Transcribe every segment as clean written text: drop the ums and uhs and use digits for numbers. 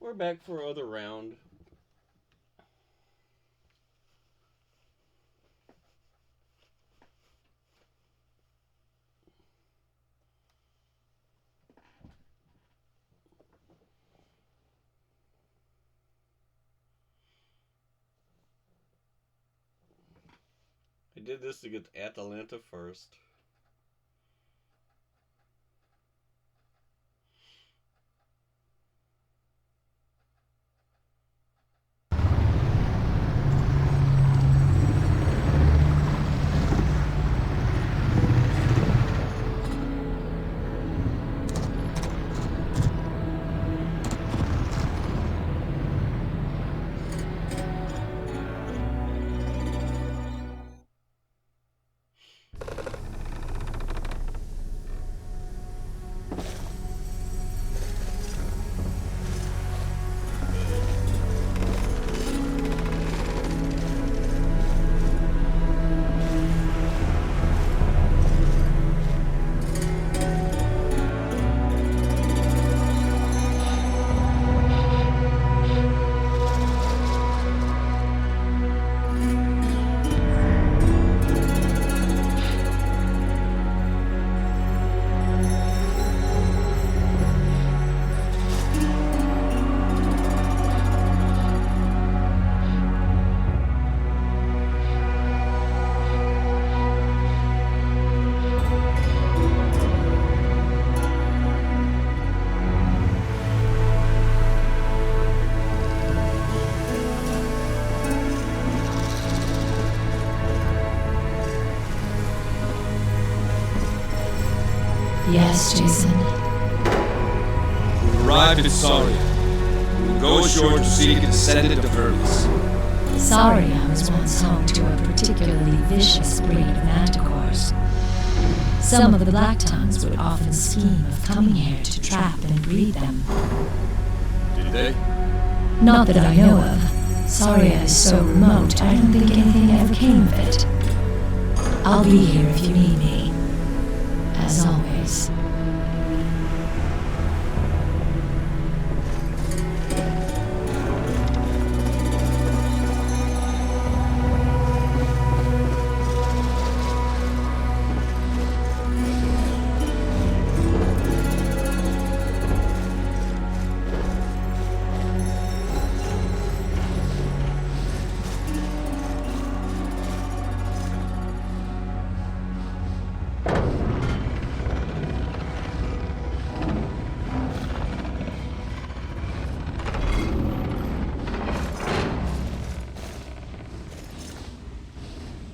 we're back for another round. I did this to get Atalanta first. Yes, Jason. We've arrived at Saria. We will go ashore to seek a descendant of Hermes. Saria was once home to a particularly vicious breed of manticores. Some of the Black Tongues would often scheme of coming here to trap and breed them. Did they? Not that I know of. Saria is so remote, I don't think anything ever came of it. I'll be here if you need me. As always.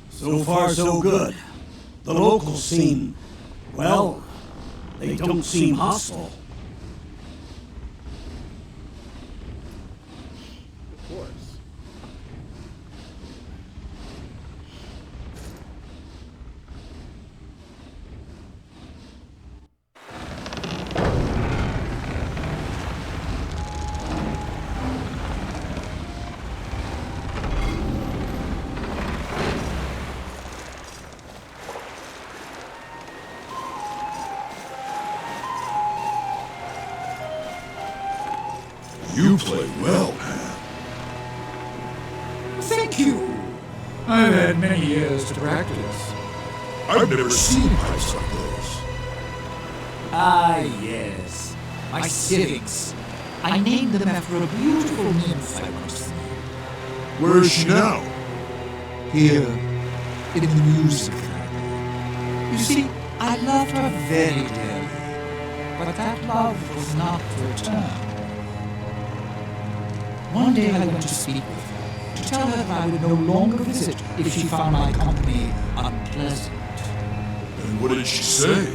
So far, so good. The locals seem, well, they don't seem hostile. Of course. You play well, Pan. Thank you. I've had many years to practice. I've never seen pipes like those. Ah, yes. My civics. I named them after a beautiful nymph I once seen. Where is she now? Here, in the music gallery. You see, I loved her very dearly, but that love was not returned. One day I went to speak with her, to tell her that I would no longer visit if she found my company unpleasant. And what did she say?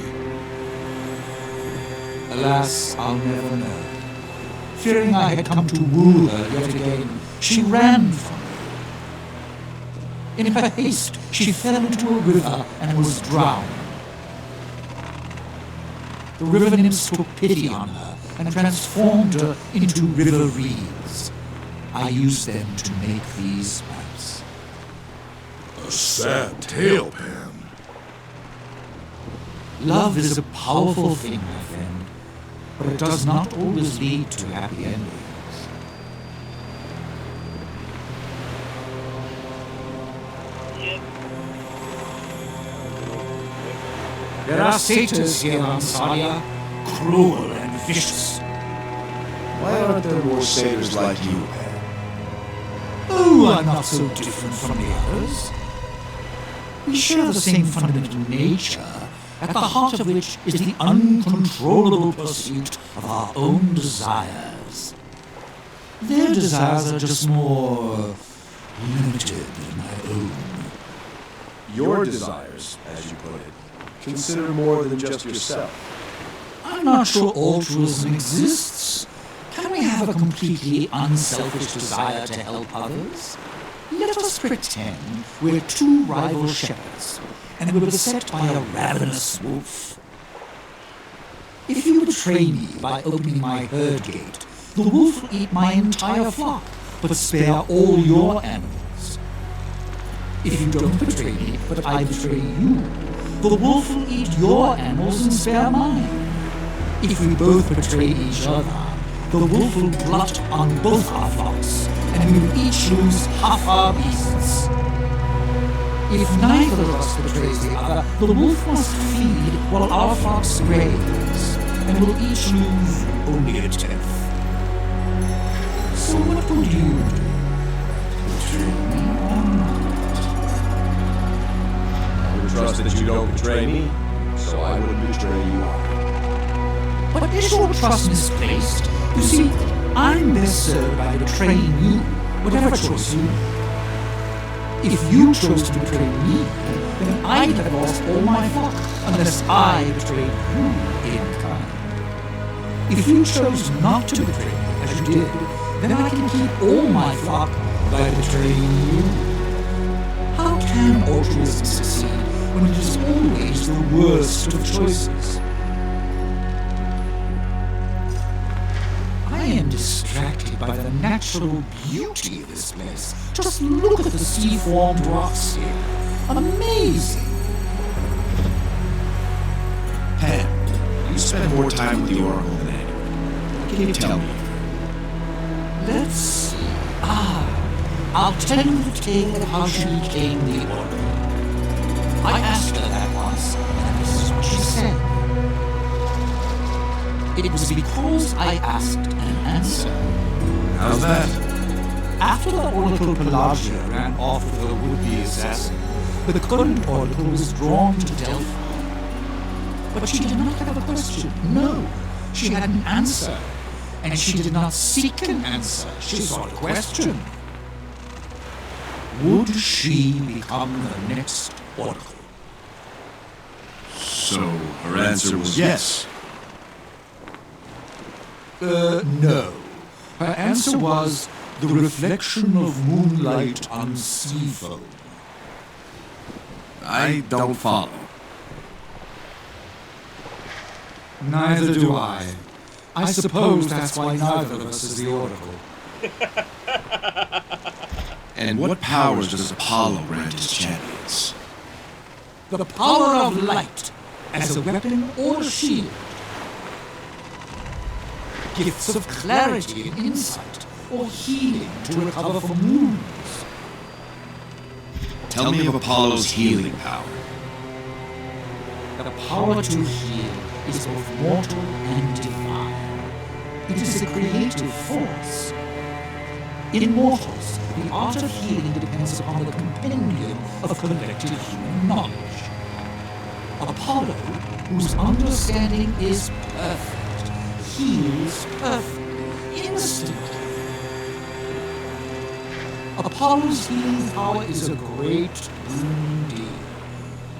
Alas, I'll never know. Fearing I had come to woo her yet again, she ran from me. In her haste, she fell into a river and was drowned. The river nymphs took pity on her and transformed her into river reeds. I used them to make these maps. A sad tale, Pan. Love is a powerful thing, my friend, but it does not always lead to happy endings. There are satyrs here on Saria, cruel and vicious. Why aren't there more satyrs like you, Pan? Oh, I'm not so different from the others. We share the same fundamental nature, at the heart of which is the uncontrollable pursuit of our own desires. Their desires are just more limited than my own. Your desires, as you put it, consider more than just yourself. I'm not sure altruism exists. Can we have a completely unselfish desire to help others? Let us pretend we're two rival shepherds, and we're beset by a ravenous wolf. If you betray me by opening my herd gate, the wolf will eat my entire flock, but spare all your animals. If you don't betray me, but I betray you, the wolf will eat your animals and spare mine. If we both betray each other, the wolf will glut on both our flocks, and we will each lose half our beasts. If neither of us betrays the other, the wolf must feed while our flocks graze, and we'll each lose only a tenth. So what would you do? Betray me or not? I would trust that you don't betray me, so I wouldn't betray you either. But is your trust misplaced? You see, I'm best served by betraying you, whatever choice you make. If you chose to betray me, then I'd have lost all my flock, unless I betrayed you in kind. If you chose not to betray me, as you did, then I can keep all my flock by betraying you. How can altruism succeed when it is always the worst of choices? I am distracted by the natural beauty of this place. Just look at the sea-formed rocks here. Amazing! Pan, you spend more time with the Oracle than anyone. What can you tell me? Let's see. I'll tell you the tale of how she became the Oracle. I asked her that once, and this is what she said. It was because I asked an answer. How's that? After the Oracle Pelagia ran off with her would-be assassin, the current Oracle was drawn to Delphi. But she did not have a question. No, she had an answer. And she did not seek an answer. She sought a question. Would she become the next Oracle? So, her answer was yes. No. Her answer was the reflection of moonlight on sea foam. I don't follow. Neither do I. I suppose that's why neither of us is the Oracle. And what powers does Apollo grant his champions? The power of light as a weapon or a shield. Gifts of clarity and insight, or healing to recover from wounds. Tell me of Apollo's healing power. The power to heal is both mortal and divine. It is a creative force. In mortals, the art of healing depends upon the compendium of collective human knowledge. Apollo, whose understanding is perfect, heals perfectly, instantly. Apollo's healing power is a great boon indeed.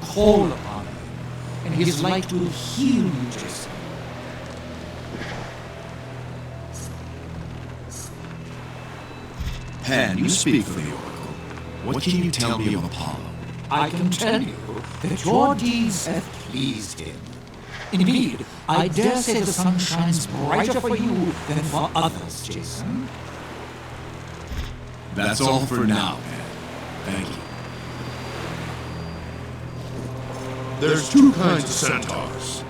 Call upon him, and his light will heal you, Jason. Pan, you speak for the Oracle. What can you tell me of Apollo? I can tell you that your deeds have pleased him. Indeed, I dare say the sun shines brighter for you than for others, Jason. That's all for now, Pan. Thank you. There's two kinds of centaurs.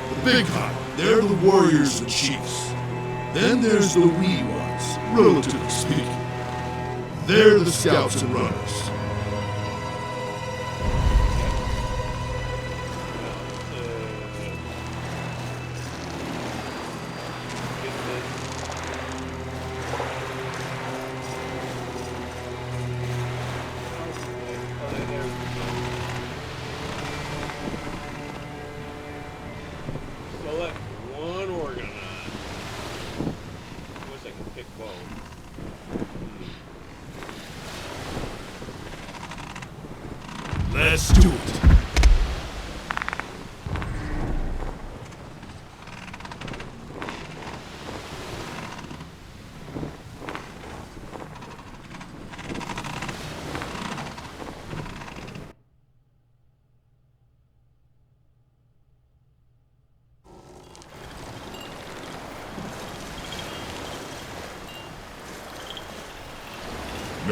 The big kind, they're the warriors and chiefs. Then there's the wee ones, relatively speaking. They're the scouts and runners.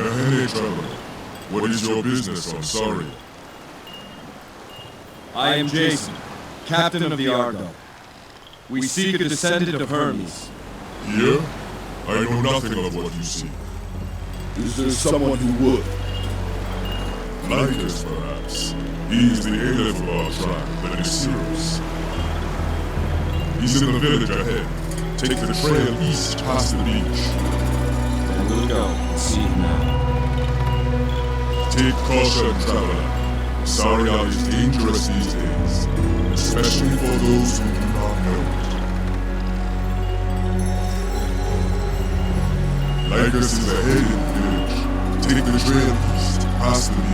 Nahene traveler, what is your business on Saria? I am Jason, captain of the Argonauts. We seek a descendant of Hermes. Here? I know nothing of what you seek. Is there someone who would? Lykas, perhaps. He is the Aleph of our tribe, the Nessus. He's in the village ahead. Take the trail east past the beach. Then we'll go and see him now. Take caution, traveler. Saria is dangerous these days, especially for those who do not know it. Lykas is ahead in the village. Take the trail east past the beach.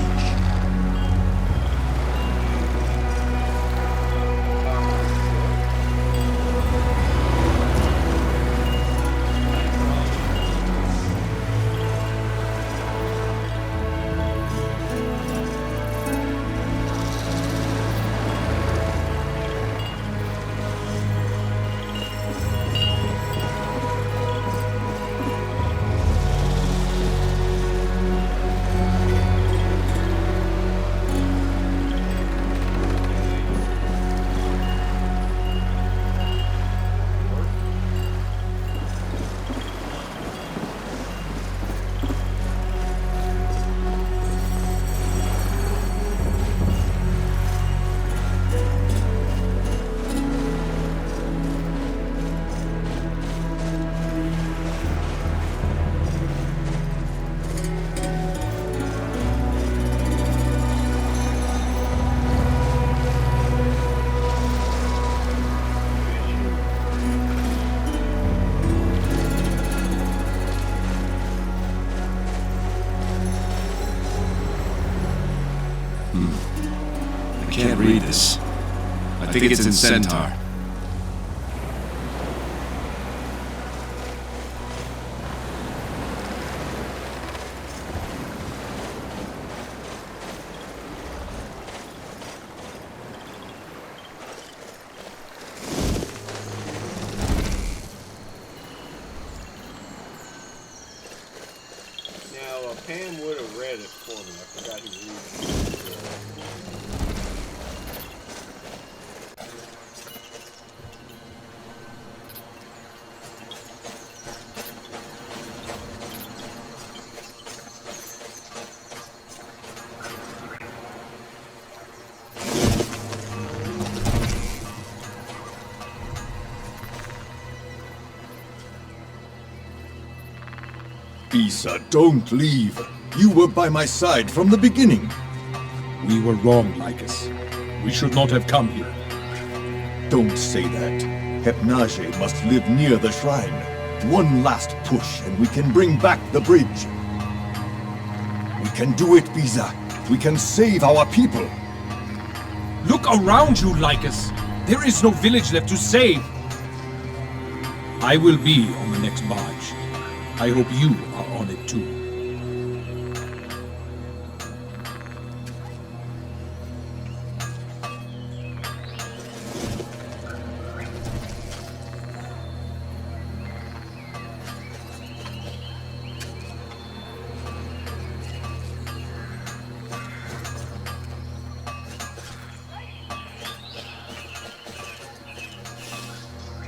I can't read this. I think it's in centaur. Now, Pam would have read it for me. I forgot he read it. Isa, don't leave. You were by my side from the beginning. We were wrong, Lykas. We should not have come here. Don't say that. Hypnage must live near the shrine. One last push and we can bring back the bridge. We can do it, Bisa. We can save our people. Look around you, Lykas. There is no village left to save. I will be on the next barge. I hope you are on it too.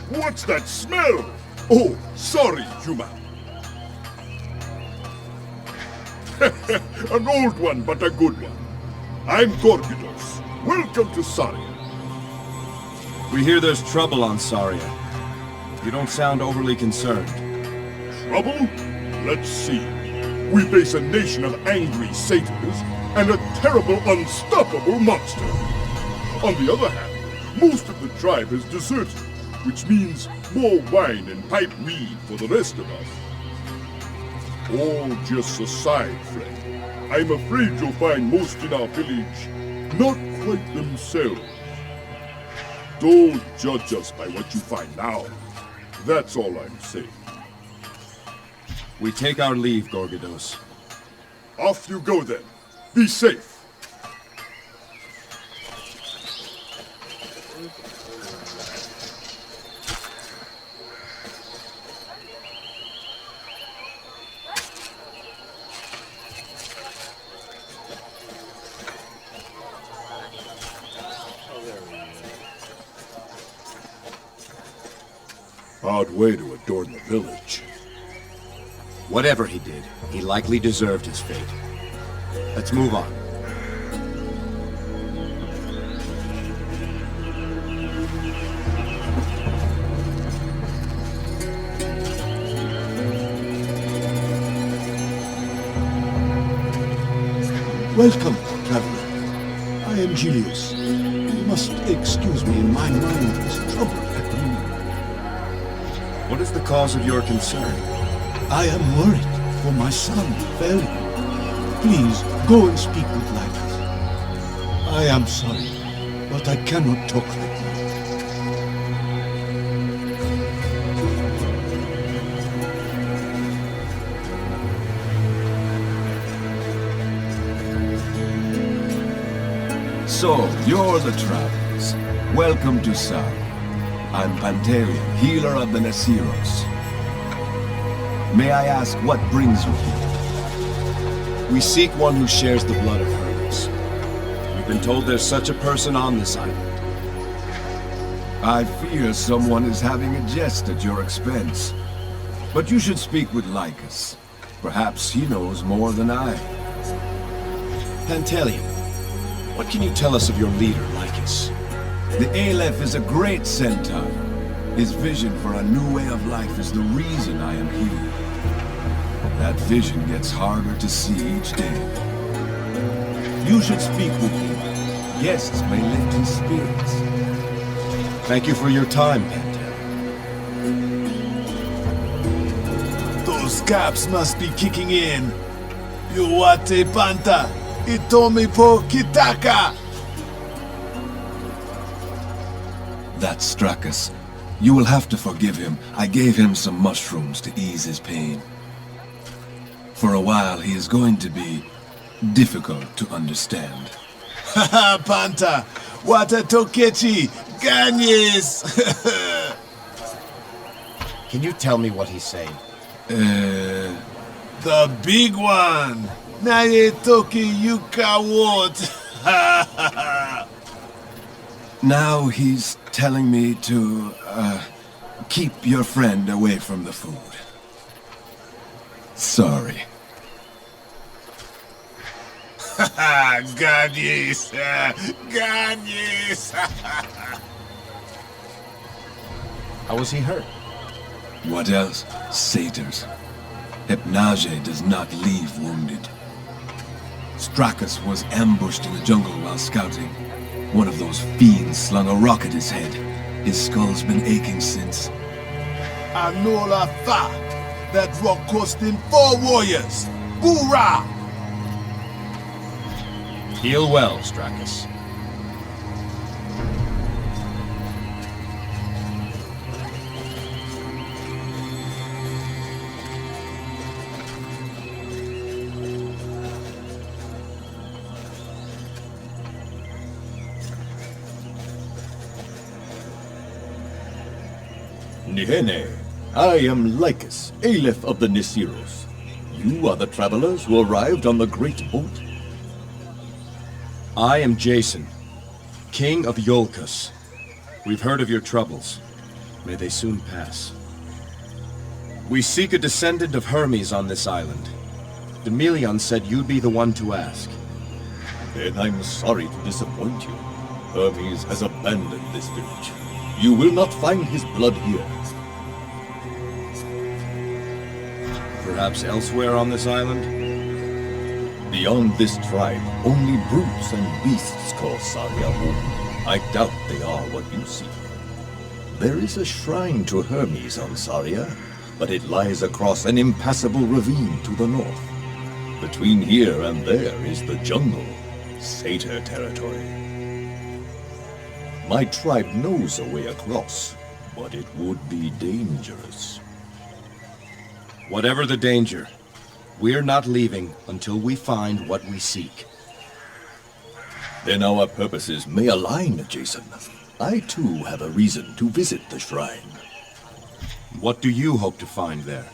What's that smell? Oh, sorry, human. An old one, but a good one. I'm Gorgidos. Welcome to Saria. We hear there's trouble on Saria. You don't sound overly concerned. Trouble? Let's see. We face a nation of angry satyrs and a terrible, unstoppable monster. On the other hand, most of the tribe has deserted, which means more wine and pipe weed for the rest of us. All just aside, friend. I'm afraid you'll find most in our village not quite themselves. Don't judge us by what you find now. That's all I'm saying. We take our leave, Gorgidos. Off you go then. Be safe. Odd way to adorn the village. Whatever he did, he likely deserved his fate. Let's move on. Welcome, traveler. I am Julius. You must excuse me, my mind is troubled at the moment. What is the cause of your concern? I am worried for my son, Feli. Please, go and speak with Lykas. I am sorry, but I cannot talk right now. So, you're the travelers. Welcome to Saria. I'm Pantaleon, healer of the Nessus. May I ask what brings you here? We seek one who shares the blood of Hermes. We've been told there's such a person on this island. I fear someone is having a jest at your expense. But you should speak with Lykas. Perhaps he knows more than I. Pantaleon, what can you tell us of your leader, Lykas? The Aleph is a great centaur. His vision for a new way of life is the reason I am here. That vision gets harder to see each day. You should speak with him. Guests may lift his spirits. Thank you for your time, Pantaleon. Those caps must be kicking in. Yuwate Panta, Itomi po Kitaka! That's Strakus. You will have to forgive him. I gave him some mushrooms to ease his pain. For a while, he is going to be difficult to understand. Haha, Panta! Wata Tokechi! Ganyes! Can you tell me what he's saying? The big one! Naye Toki Yuka Wot! Now he's telling me to, keep your friend away from the food. Sorry. Ganyes! Ganyes! How was he hurt? What else? Satyrs. Hypnage does not leave wounded. Strakus was ambushed in the jungle while scouting. One of those fiends slung a rock at his head. His skull's been aching since. Anola Fa! That rock cost him 4 warriors! Hoorah! Heal well, Strakus. Nihene, I am Lykas, Aleph of the Nessus. You are the travelers who arrived on the great boat? I am Jason, King of Yolkus. We've heard of your troubles. May they soon pass. We seek a descendant of Hermes on this island. Demelion said you'd be the one to ask. Then I'm sorry to disappoint you. Hermes has abandoned this village. You will not find his blood here. Perhaps elsewhere on this island? Beyond this tribe, only brutes and beasts call Saria home. I doubt they are what you seek. There is a shrine to Hermes on Saria, but it lies across an impassable ravine to the north. Between here and there is the jungle, satyr territory. My tribe knows a way across, but it would be dangerous. Whatever the danger, we're not leaving until we find what we seek. Then our purposes may align, Jason. I too have a reason to visit the shrine. What do you hope to find there?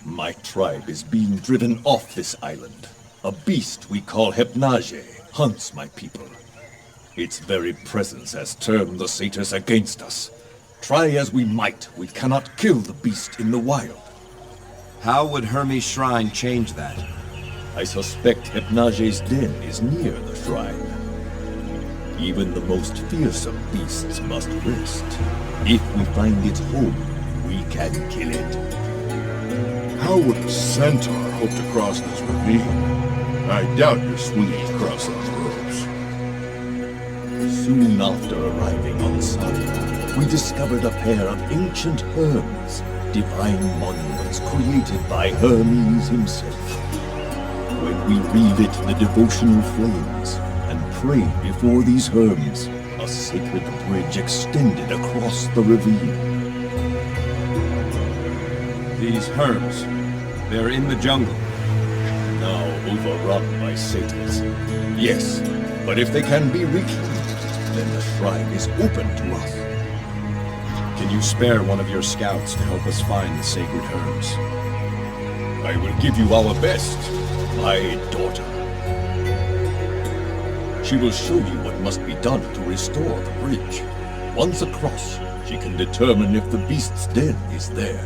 My tribe is being driven off this island. A beast we call Hypnage hunts my people. Its very presence has turned the satyrs against us. Try as we might, we cannot kill the beast in the wild. How would Hermes' shrine change that? I suspect Hypnage's den is near the shrine. Even the most fearsome beasts must rest. If we find its home, we can kill it. How would a centaur hope to cross this ravine? I doubt you're swinging across those ropes. Soon after arriving on Saria, we discovered a pair of ancient Hermes, divine monuments created by Hermes himself. When we relit the devotional flames and prayed before these Hermes, a sacred bridge extended across the ravine. These Hermes, they're in the jungle. Now overrun by satyrs. Yes, but if they can be reclaimed, then the shrine is open to us. Can you spare one of your scouts to help us find the sacred Hermes? I will give you our best, my daughter. She will show you what must be done to restore the bridge. Once across, she can determine if the beast's den is there.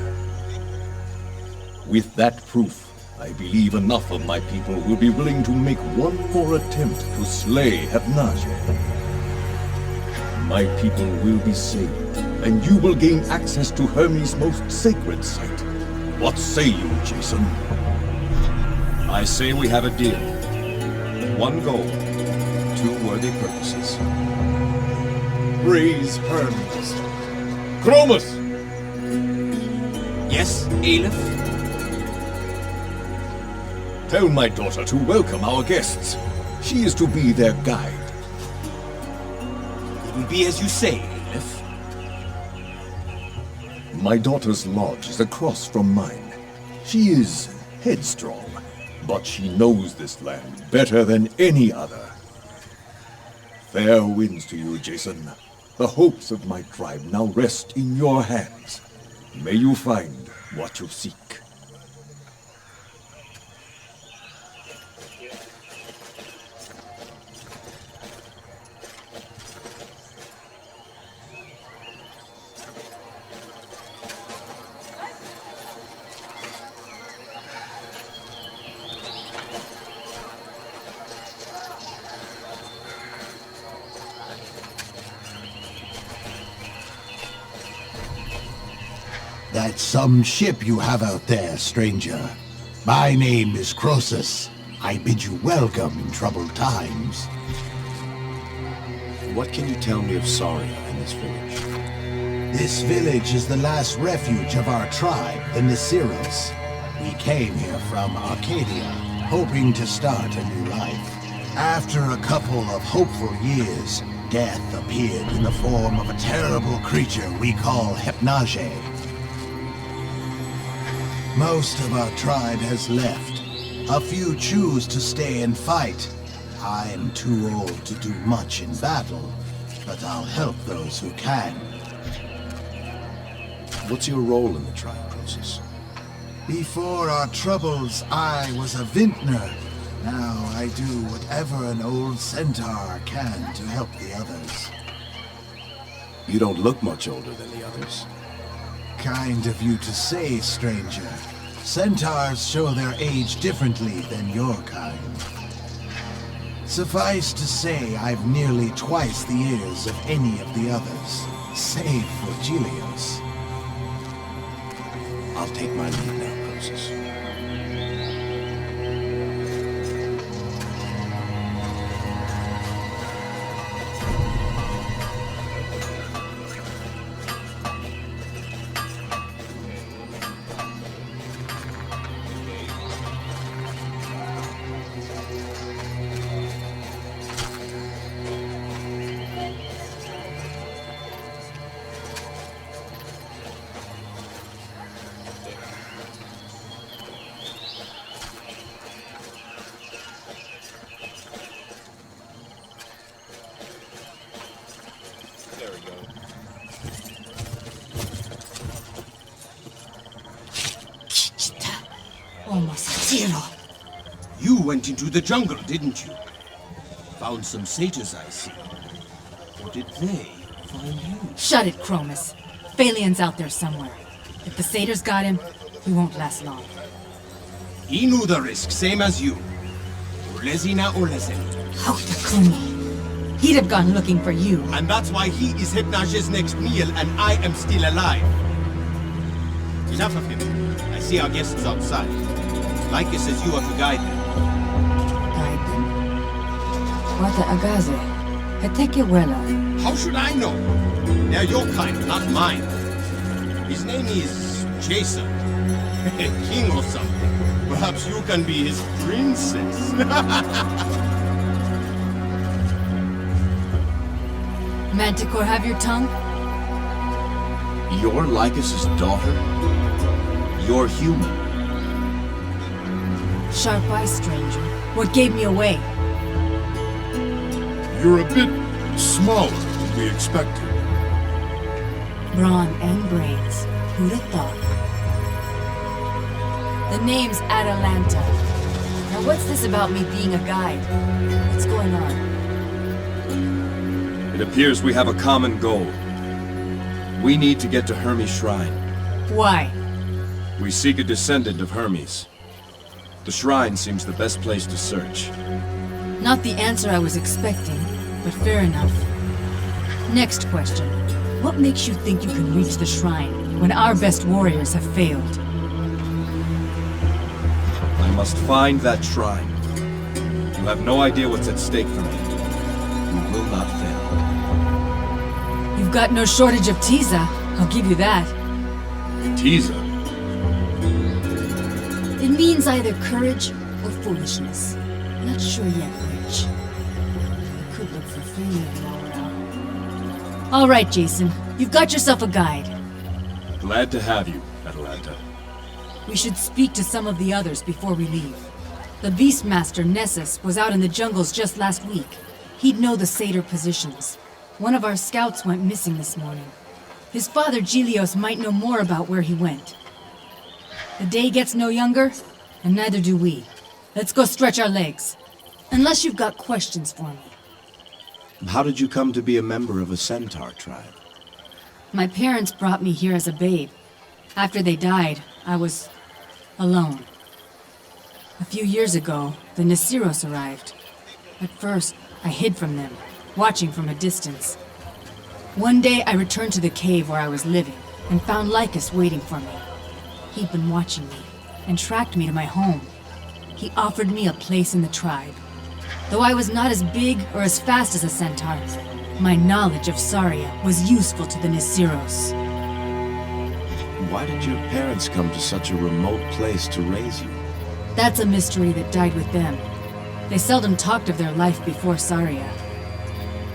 With that proof, I believe enough of my people will be willing to make one more attempt to slay Hypnage. My people will be saved, and you will gain access to Hermes' most sacred site. What say you, Jason? I say we have a deal. One goal, two worthy purposes. Praise Hermes. Chromis! Yes, Aleph? Tell my daughter to welcome our guests. She is to be their guide. It will be as you say, Aleph. My daughter's lodge is across from mine. She is headstrong, but she knows this land better than any other. Fair winds to you, Jason. The hopes of my tribe now rest in your hands. May you find what you seek. That's some ship you have out there, stranger. My name is Croesus. I bid you welcome in troubled times. What can you tell me of Saria and this village? This village is the last refuge of our tribe, the Nessus. We came here from Arcadia, hoping to start a new life. After a couple of hopeful years, death appeared in the form of a terrible creature we call Hypnage. Most of our tribe has left. A few choose to stay and fight. I'm too old to do much in battle, but I'll help those who can. What's your role in the tribe, Croesus? Before our troubles, I was a vintner. Now I do whatever an old centaur can to help the others. You don't look much older than the others. Kind of you to say, stranger. Centaurs show their age differently than your kind. Suffice to say, I've nearly twice the years of any of the others, save for Gelios. I'll take my leave now, Croesus. You went into the jungle, didn't you? Found some satyrs, I see. Or did they find you? Shut it, Chromis. Phalion's out there somewhere. If the satyrs got him, he won't last long. He knew the risk, same as you. Ulezina Ulezin. How the Kuni? He'd have gone looking for you. And that's why he is Hypnage's next meal and I am still alive. Enough of him. I see our guests outside. Lykas says you are to guide them. Guide them? Wata Agaze. Hetekewela. How should I know? They're your kind, not mine. His name is Jason. A king or something. Perhaps you can be his princess. Manticore, have your tongue? You're Lykas' daughter? You're human. Sharp eye, stranger. What gave me away? You're a bit smaller than we expected. Brawn and brains. Who'd have thought? The name's Atalanta. Now what's this about me being a guide? What's going on? It appears we have a common goal. We need to get to Hermes' shrine. Why? We seek a descendant of Hermes. The shrine seems the best place to search. Not the answer I was expecting, but fair enough. Next question. What makes you think you can reach the shrine when our best warriors have failed? I must find that shrine. You have no idea what's at stake for me. You will not fail. You've got no shortage of Tiza, I'll give you that. Tiza? It means either courage or foolishness. Not sure yet which. I could look for failure while we're out. All right, Jason. You've got yourself a guide. Glad to have you, Atalanta. We should speak to some of the others before we leave. The Beastmaster, Nessus, was out in the jungles just last week. He'd know the satyr positions. One of our scouts went missing this morning. His father, Gilios, might know more about where he went. The day gets no younger, and neither do we. Let's go stretch our legs. Unless you've got questions for me. How did you come to be a member of a centaur tribe? My parents brought me here as a babe. After they died, I was alone. A few years ago, the Nessus arrived. At first, I hid from them, watching from a distance. One day, I returned to the cave where I was living, and found Lykas waiting for me. He'd been watching me, and tracked me to my home. He offered me a place in the tribe. Though I was not as big or as fast as a centaur, my knowledge of Saria was useful to the Nessus. Why did your parents come to such a remote place to raise you? That's a mystery that died with them. They seldom talked of their life before Saria.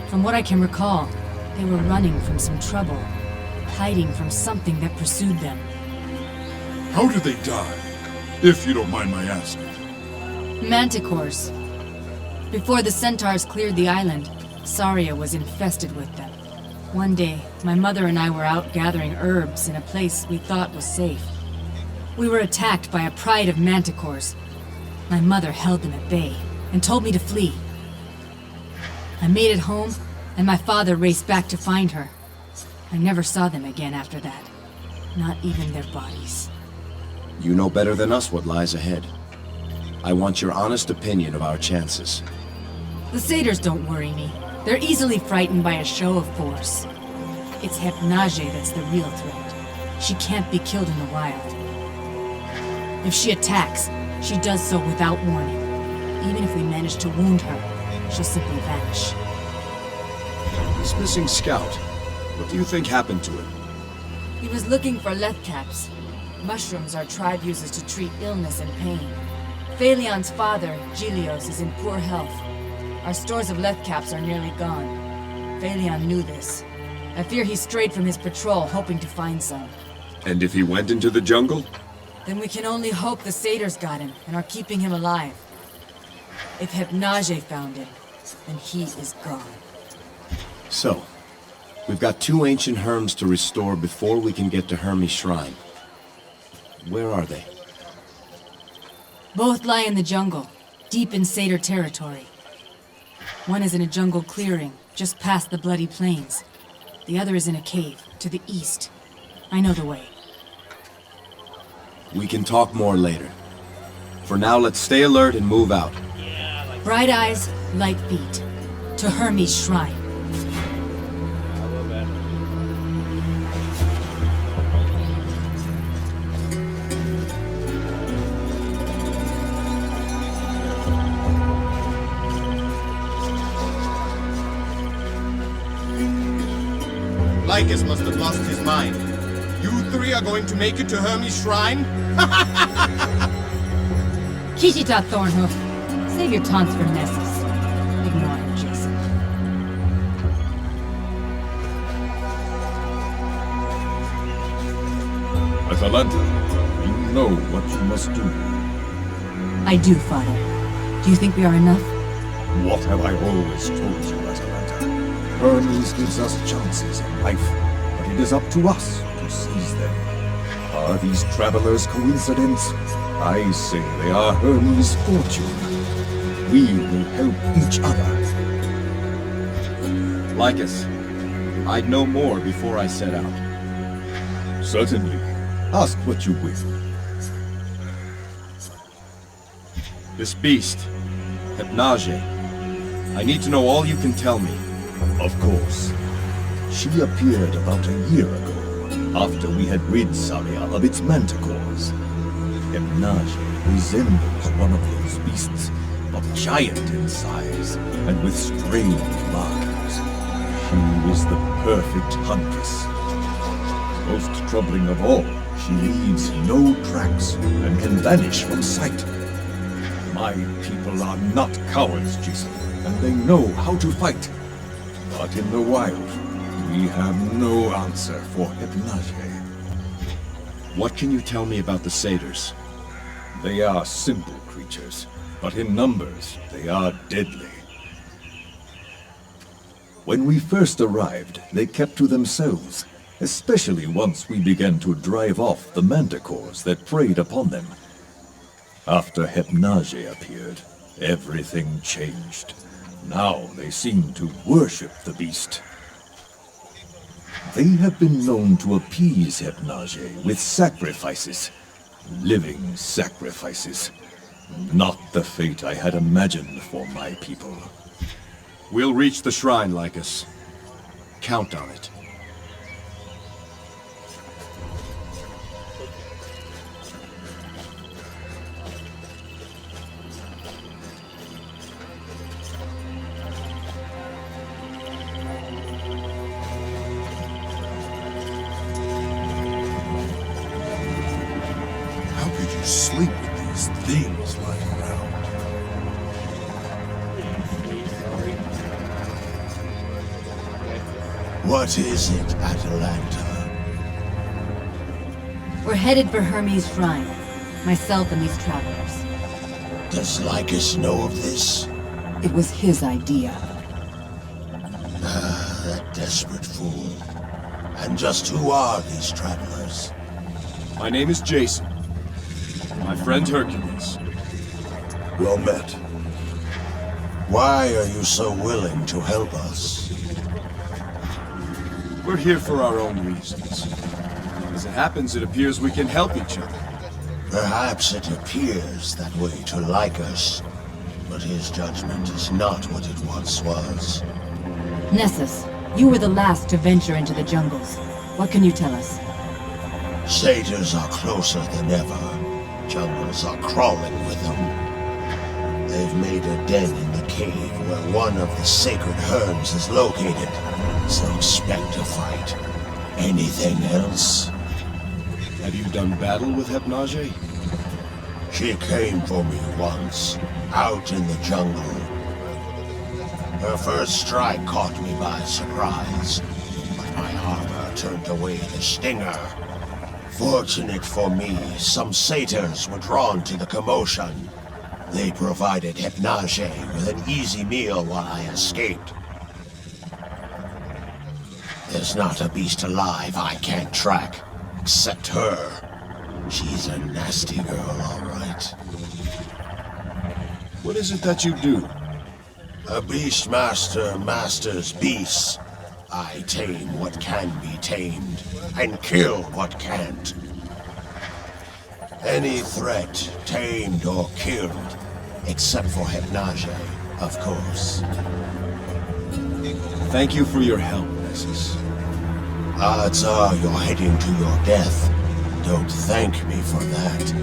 From what I can recall, they were running from some trouble, hiding from something that pursued them. How did they die? If you don't mind my asking. Manticores. Before the centaurs cleared the island, Saria was infested with them. One day, my mother and I were out gathering herbs in a place we thought was safe. We were attacked by a pride of manticores. My mother held them at bay and told me to flee. I made it home, and my father raced back to find her. I never saw them again after that. Not even their bodies. You know better than us what lies ahead. I want your honest opinion of our chances. The satyrs don't worry me. They're easily frightened by a show of force. It's Hypnage that's the real threat. She can't be killed in the wild. If she attacks, she does so without warning. Even if we manage to wound her, she'll simply vanish. This missing scout, what do you think happened to him? He was looking for lethcaps. Mushrooms our tribe uses to treat illness and pain. Phalion's father, Gilios, is in poor health. Our stores of lethcaps are nearly gone. Phalion knew this. I fear he strayed from his patrol, hoping to find some. And if he went into the jungle? Then we can only hope the satyrs got him and are keeping him alive. If Hypnage found him, then he is gone. So, we've got 2 ancient Herms to restore before we can get to Hermes' shrine. Where are they? Both lie in the jungle, deep in satyr territory. One is in a jungle clearing, just past the bloody plains. The other is in a cave, to the east, I know the way. We can talk more later. For now, let's stay alert and move out. Bright eyes, light feet. To Hermes' shrine. Lykas must have lost his mind. You three are going to make it to Hermes' shrine? Kishita Thornhoof. Save your taunts for Nessus. Ignore him, Jason. Atalanta, you know what you must do. I do, Father. Do you think we are enough? What have I always told you, Atalanta? Hermes gives us chances in life, but it is up to us to seize them. Are these travelers coincidence? I say they are Hermes' fortune. We will help each other. Lykas, I'd know more before I set out. Certainly. Ask what you will. This beast, Hypnage. I need to know all you can tell me. Of course. She appeared about a year ago, after we had rid Saria of its manticores. Hypnage resembles one of those beasts, but giant in size, and with strange markings. She is the perfect huntress. Most troubling of all, she leaves no tracks and can vanish from sight. My people are not cowards, Jason, and they know how to fight. But in the wild, we have no answer for Hypnage. What can you tell me about the satyrs? They are simple creatures, but in numbers, they are deadly. When we first arrived, they kept to themselves, especially once we began to drive off the manticores that preyed upon them. After Hypnage appeared, everything changed. Now they seem to worship the beast. They have been known to appease Hypnage with sacrifices. Living sacrifices. Not the fate I had imagined for my people. We'll reach the shrine, Lykas. Count on it. Sleep with these things lying around. What is it, Atalanta? We're headed for Hermes' shrine. Myself and these travelers. Does Lykas know of this? It was his idea. Ah, that desperate fool. And just who are these travelers? My name is Jason. My friend Hercules. Well met. Why are you so willing to help us? We're here for our own reasons. As it happens, it appears we can help each other. Perhaps it appears that way to Lykas, but his judgment is not what it once was. Nessus, you were the last to venture into the jungles. What can you tell us? Satyrs are closer than ever. Jungles are crawling with them. They've made a den in the cave where one of the sacred Hermes is located. So expect a fight. Anything else? Have you done battle with Hypnage? She came for me once, out in the jungle. Her first strike caught me by surprise, but my armor turned away the stinger. Fortunate for me, some satyrs were drawn to the commotion. They provided Hypnage with an easy meal while I escaped. There's not a beast alive I can't track, except her. She's a nasty girl, all right. What is it that you do? A beast master masters beasts. I tame what can be tamed, and kill what can't. Any threat, tamed or killed, except for Hypnage, of course. Thank you for your help, Nessus. Odds are you're heading to your death. Don't thank me for that.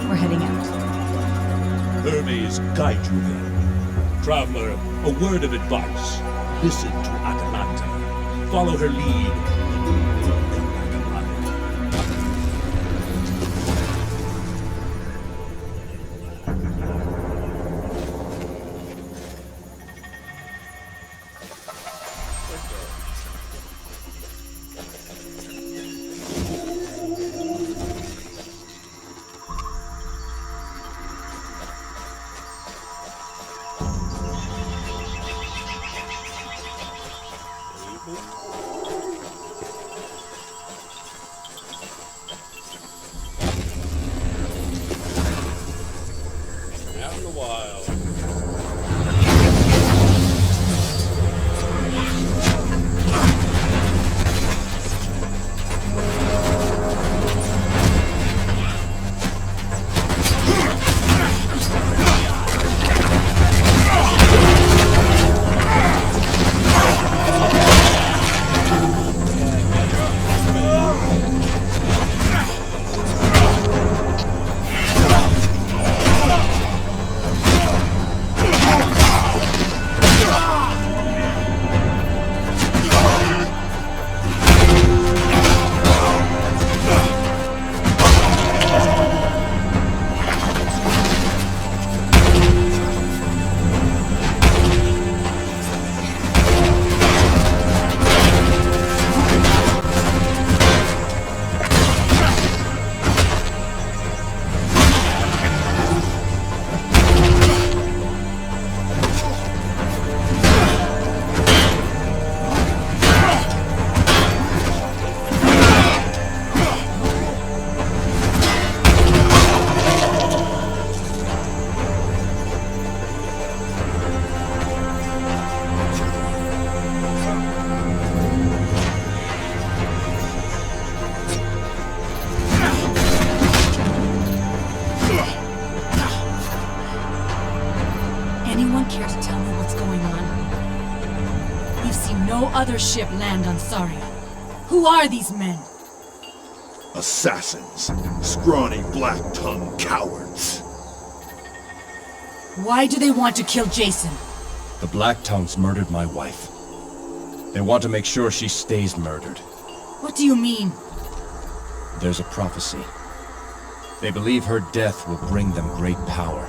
We're heading out. Hermes, guide you then. Traveler, a word of advice. Listen to Atalanta. Follow her lead. Out in the wild. Other ship land on Saria. Who are these men? Assassins. Scrawny, black-tongued cowards. Why do they want to kill Jason? The Black Tongues murdered my wife. They want to make sure she stays murdered. What do you mean? There's a prophecy. They believe her death will bring them great power.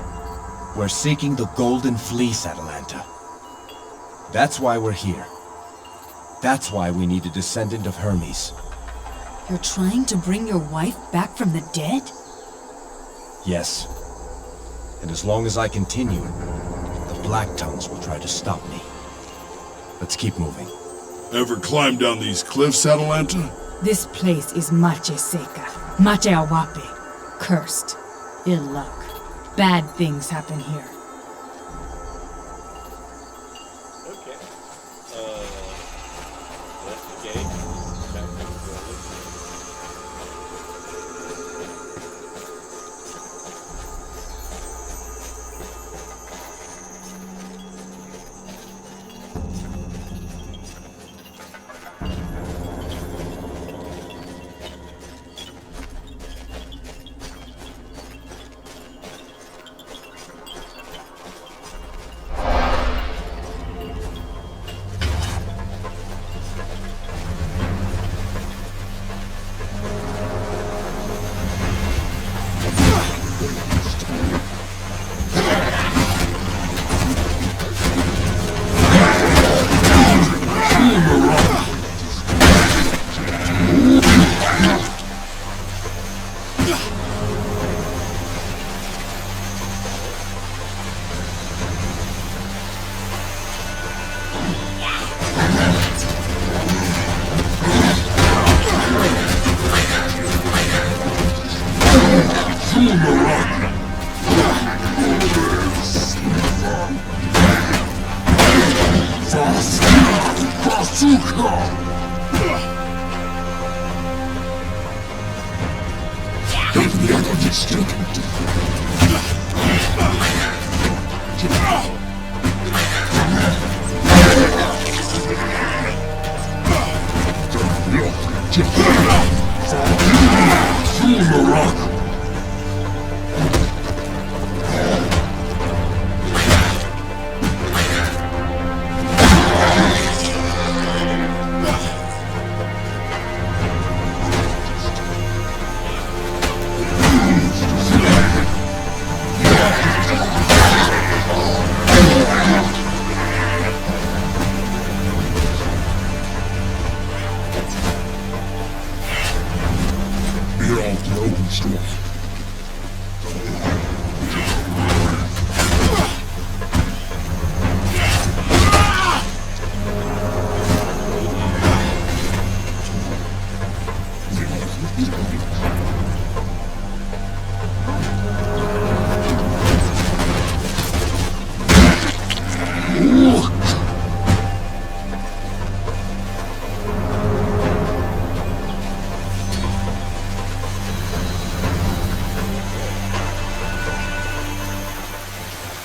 We're seeking the Golden Fleece, Atalanta. That's why we're here. That's why we need a descendant of Hermes. You're trying to bring your wife back from the dead? Yes. And as long as I continue, the Black Tongues will try to stop me. Let's keep moving. Ever climb down these cliffs, Atalanta? This place is Mache Seca. Mache Awape. Cursed. Ill luck. Bad things happen here.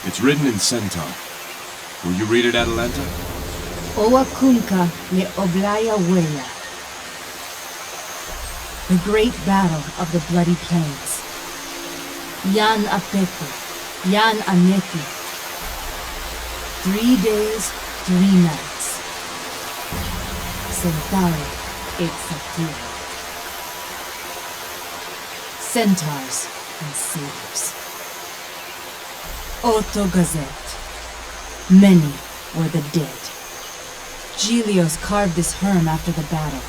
It's written in centaur. Will you read it, Atalanta? Oa kunka le oblaya wea. The great battle of the bloody plains. Yan apeku, yan aneti. 3 days, 3 nights. Centauri et satira. Centaurs and satyrs. Otto Gazette. Many were the dead. Gelios carved this herm after the battle.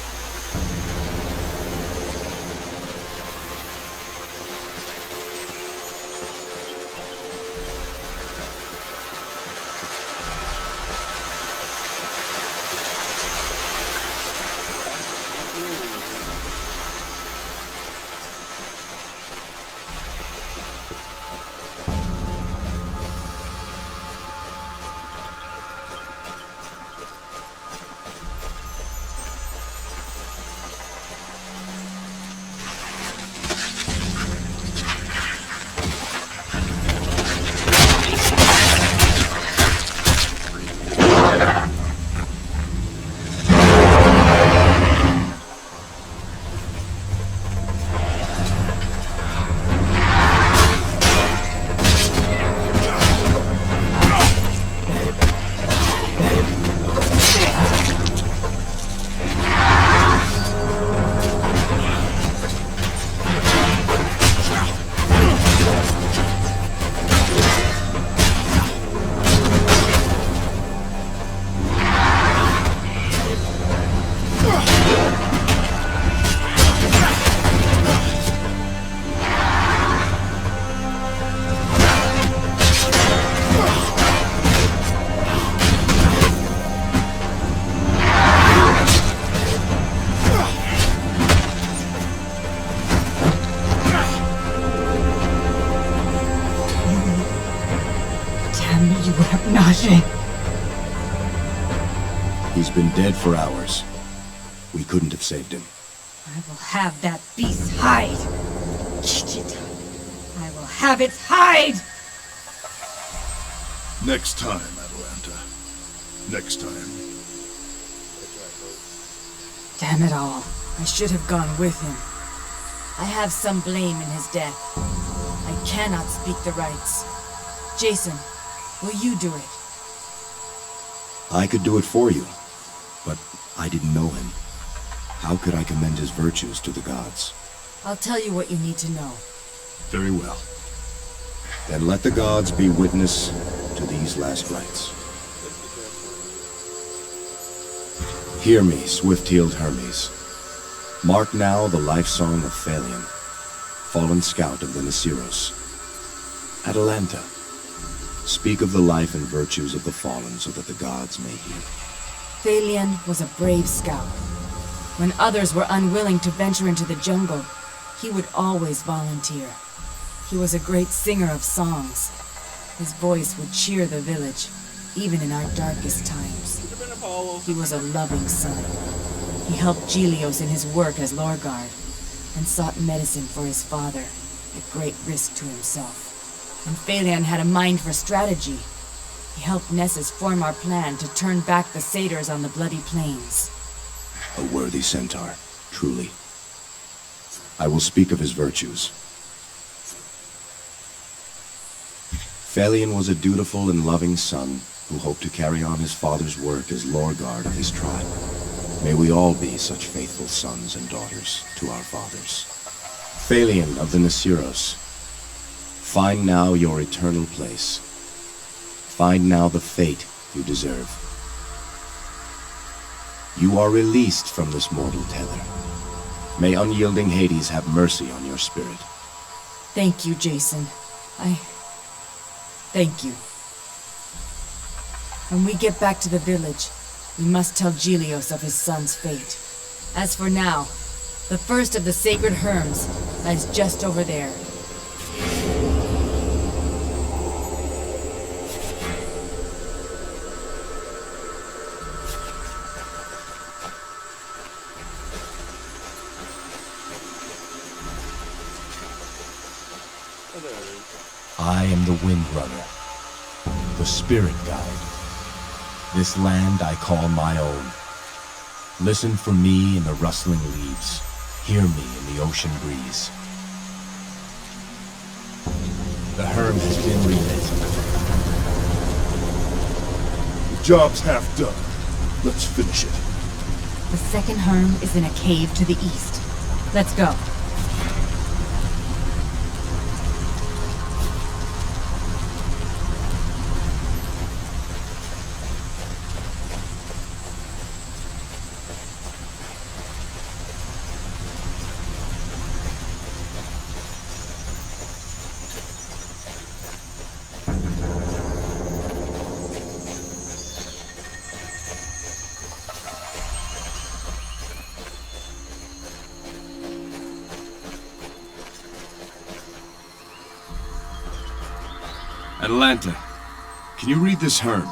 He's been dead for hours. We couldn't have saved him. I will have that beast's hide! Kichita! I will have its hide! Next time, Atalanta. Next time. Damn it all. I should have gone with him. I have some blame in his death. I cannot speak the rites. Jason, will you do it? I could do it for you, but I didn't know him. How could I commend his virtues to the gods? I'll tell you what you need to know. Very well. Then let the gods be witness to these last rites. Hear me, swift-heeled Hermes. Mark now the life song of Thalion, fallen scout of the Nesiros. Atalanta, speak of the life and virtues of the fallen so that the gods may hear. Thalion was a brave scout. When others were unwilling to venture into the jungle, he would always volunteer. He was a great singer of songs. His voice would cheer the village, even in our darkest times. He was a loving son. He helped Gelios in his work as Lorguard, and sought medicine for his father, at great risk to himself. And Thalion had a mind for strategy. He helped Nessus form our plan to turn back the satyrs on the bloody plains. A worthy centaur, truly. I will speak of his virtues. Thalion was a dutiful and loving son who hoped to carry on his father's work as Lorguard of his tribe. May we all be such faithful sons and daughters to our fathers. Thalion of the Nessus, find now your eternal place. Find now the fate you deserve. You are released from this mortal tether. May unyielding Hades have mercy on your spirit. Thank you, Jason. Thank you. When we get back to the village, we must tell Gelios of his son's fate. As for now, the first of the sacred Hermes lies just over there. I am the Windrunner, the Spirit Guide. This land I call my own. Listen for me in the rustling leaves. Hear me in the ocean breeze. The Herm has been relit. The job's half done. Let's finish it. The second Herm is in a cave to the east. Let's go. Atalanta, can you read this Herm?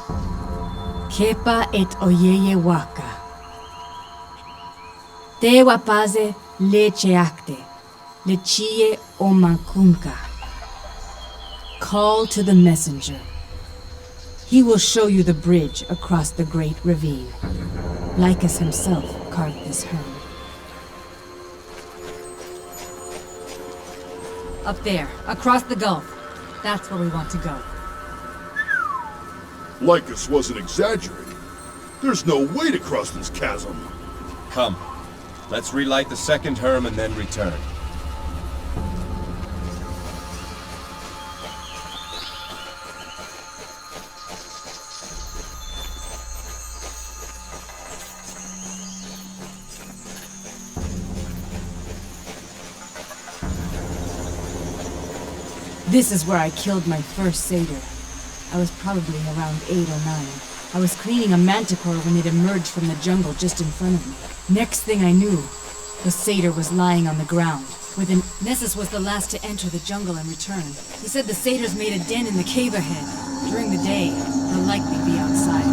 Kepa et oyeye waka. Te wapaze leche acte, lechie omankunka. Call to the messenger. He will show you the bridge across the great ravine. Lykas himself carved this Herm. Up there, across the gulf. That's where we want to go. Lykas wasn't exaggerating. There's no way to cross this chasm. Come, let's relight the second Herm and then return. This is where I killed my first satyr. I was probably around 8 or 9. I was cleaning a manticore when it emerged from the jungle just in front of me. Next thing I knew, the satyr was lying on the ground. Nessus was the last to enter the jungle and return. He said the satyrs made a den in the cave ahead. During the day, they'll likely be outside.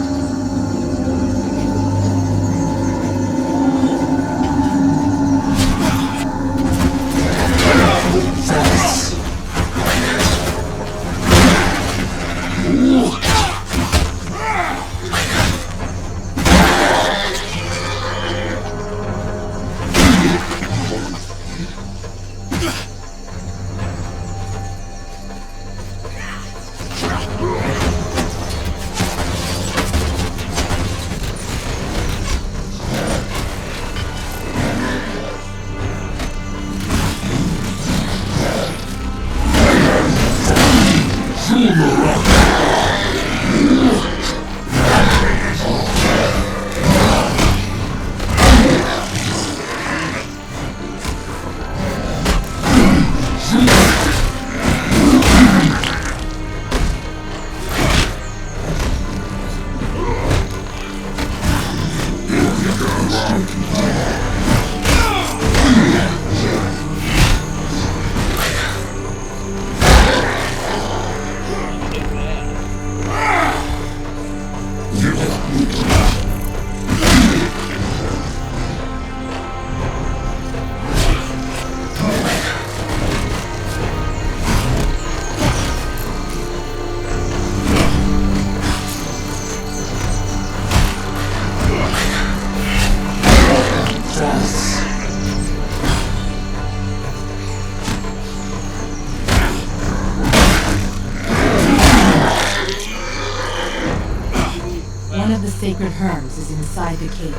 Nessus is inside the cave.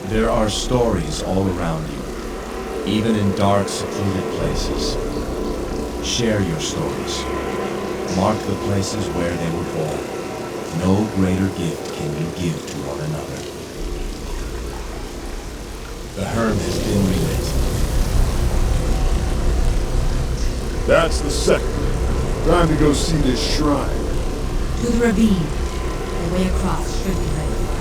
There are stories all around you, even in dark, secluded places. Share your stories. Mark the places where they were born. No greater gift can you give to one another. The Herm has been relit. That's the second. Time to go see this shrine. To the ravine. The way across should be ready for us.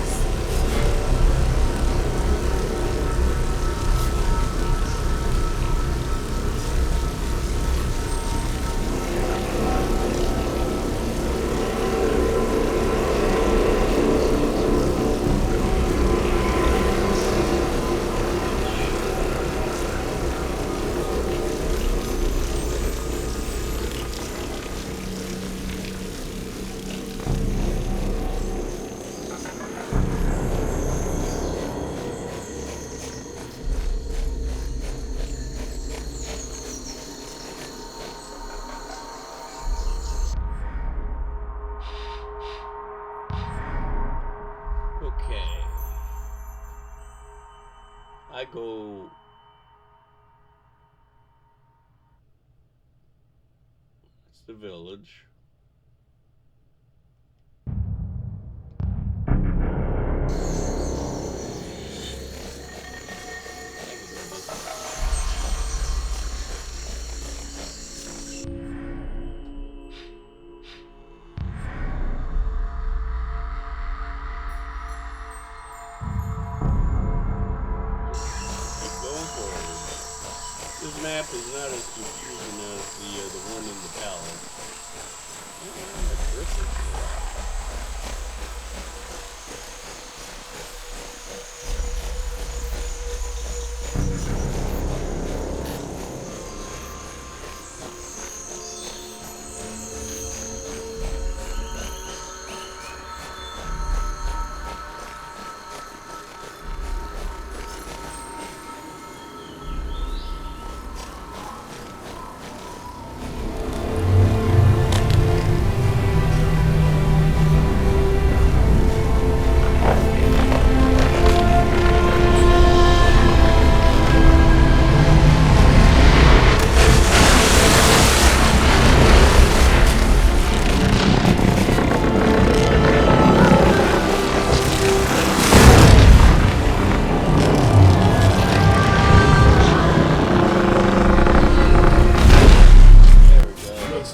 Okay. I go. It's the village. This map is not as confusing as the one in the palace.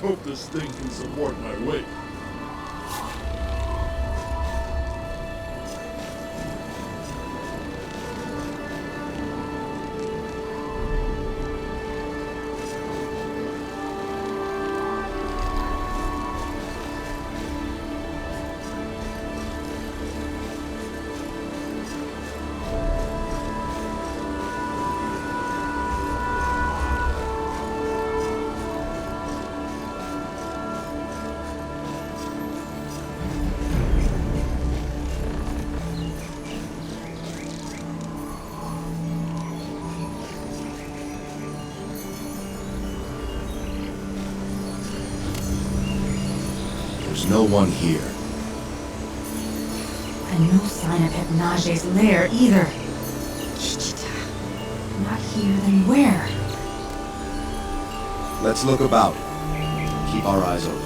Hope this thing can support my weight. There's no one here. And no sign of Hypnage's lair either. Not here, then where? Let's look about. Keep our eyes open.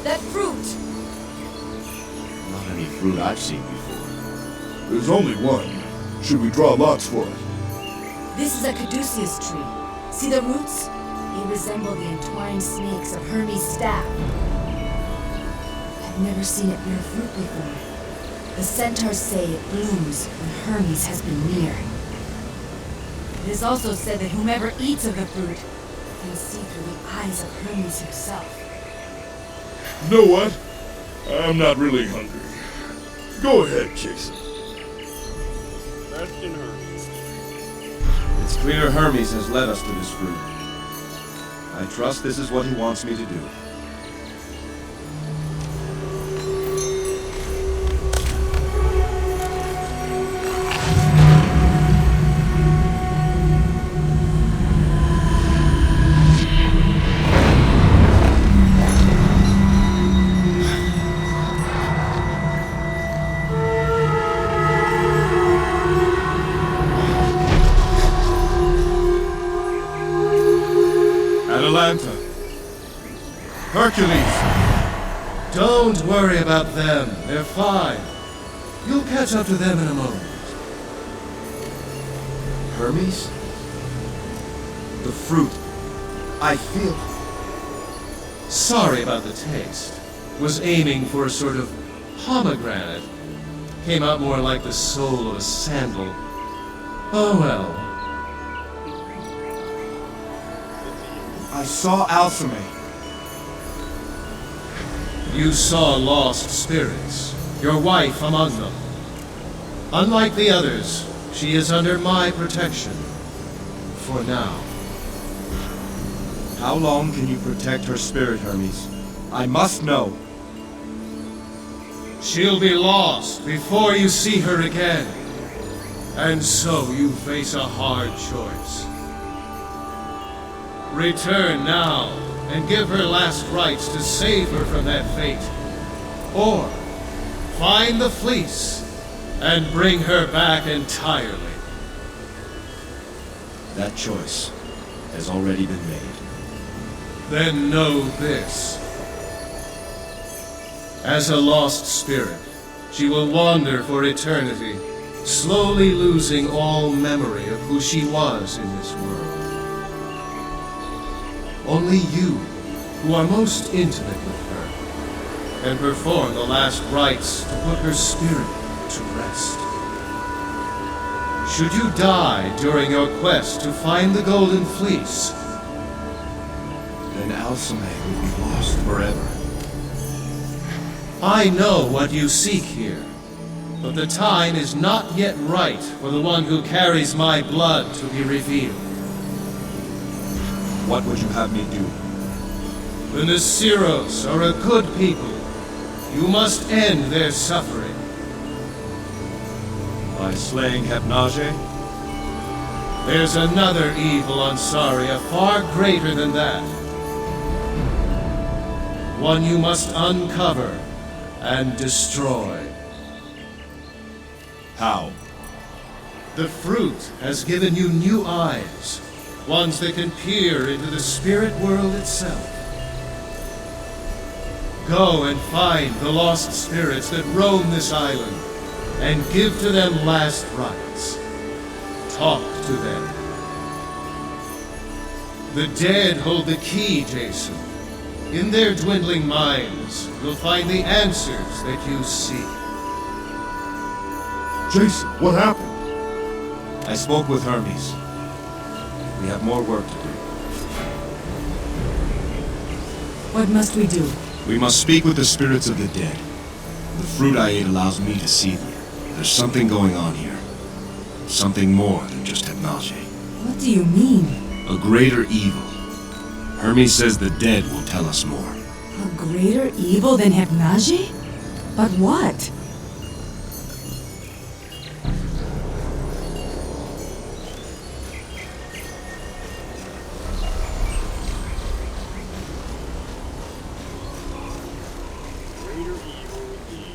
That fruit! Not any fruit I've seen before. There's only one. Should we draw lots for it? This is a caduceus tree. See the roots? They resemble the entwined snakes of Hermes' staff. I've never seen it bear fruit before. The centaurs say it blooms when Hermes has been near. It is also said that whomever eats of the fruit can see through the eyes of Hermes himself. You know what? I'm not really hungry. Go ahead, Jason. Question Hermes. It's clear Hermes has led us to this fruit. I trust this is what he wants me to do. Atalanta. Hercules. Don't worry about them. They're fine. You'll catch up to them in a moment. Hermes? The fruit. I feel... Sorry about the taste. Was aiming for a sort of pomegranate. Came out more like the sole of a sandal. Oh well. I saw Alcime. You saw lost spirits. Your wife among them. Unlike the others, she is under my protection. For now. How long can you protect her spirit, Hermes? I must know. She'll be lost before you see her again. And so you face a hard choice. Return now, and give her last rites to save her from that fate. Or, find the fleece, and bring her back entirely. That choice has already been made. Then know this. As a lost spirit, she will wander for eternity, slowly losing all memory of who she was in this world. Only you, who are most intimate with her, can perform the last rites to put her spirit to rest. Should you die during your quest to find the Golden Fleece, then Alcime will be lost forever. I know what you seek here, but the time is not yet right for the one who carries my blood to be revealed. What would you have me do? The Nessus are a good people. You must end their suffering. By slaying Hermes? There's another evil on Saria far greater than that. One you must uncover and destroy. How? The fruit has given you new eyes, ones that can peer into the spirit world itself. Go and find the lost spirits that roam this island, and give to them last rites. Talk to them. The dead hold the key, Jason. In their dwindling minds, you'll find the answers that you seek. Jason, what happened? I spoke with Hermes. We have more work to do. What must we do? We must speak with the spirits of the dead. The fruit I ate allows me to see them. There's something going on here. Something more than just Hermes. What do you mean? A greater evil. Hermes says the dead will tell us more. A greater evil than Hermes? But what? Greater evil indeed.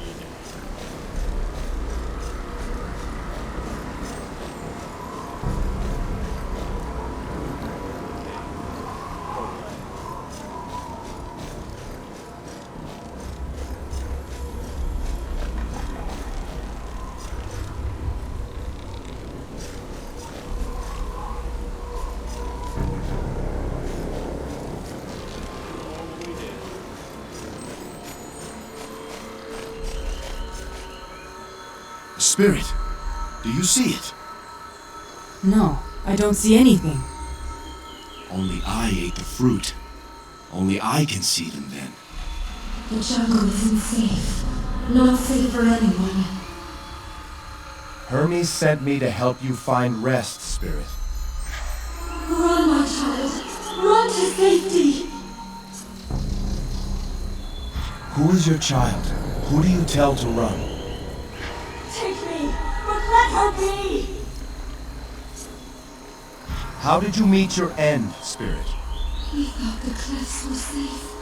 Spirit, do you see it? No, I don't see anything. Only I ate the fruit. Only I can see them then. The jungle isn't safe. Not safe for anyone. Hermes sent me to help you find rest, Spirit. Run, my child. Run to safety. Who is your child? Who do you tell to run? Take me, but let her be. How did you meet your end, Spirit? We thought the cliffs were safe,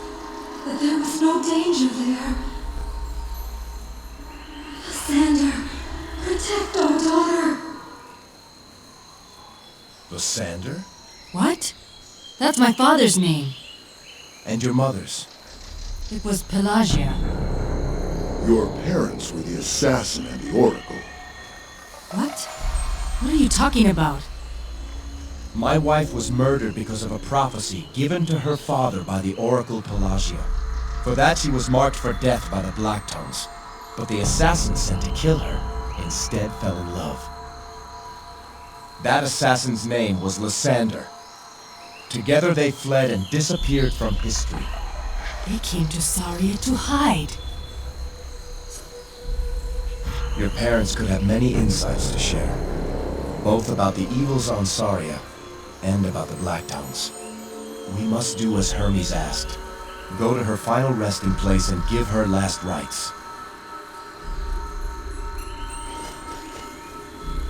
that there was no danger there. Lysander, protect our daughter. Lysander? What? That's my father's name. And your mother's? It was Pelagia. Your parents were the assassin and the oracle. What? What are you talking about? My wife was murdered because of a prophecy given to her father by the oracle Pelagia. For that she was marked for death by the Black Tongues. But the assassin sent to kill her instead fell in love. That assassin's name was Lysander. Together they fled and disappeared from history. They came to Saria to hide. Your parents could have many insights to share, both about the evils on Saria and about the Black Tongues. We must do as Hermes asked. Go to her final resting place and give her last rites.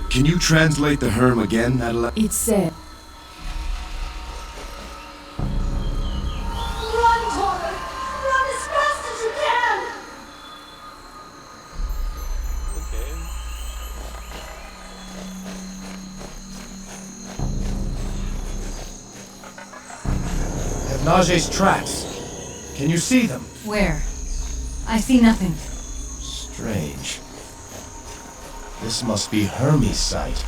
Can you translate the Herm again, Atalanta? It said, Run, daughter. Run as fast as you can. Okay. Hermes' tracks. Can you see them? where? I see nothing. Strange. This must be Hermes' site.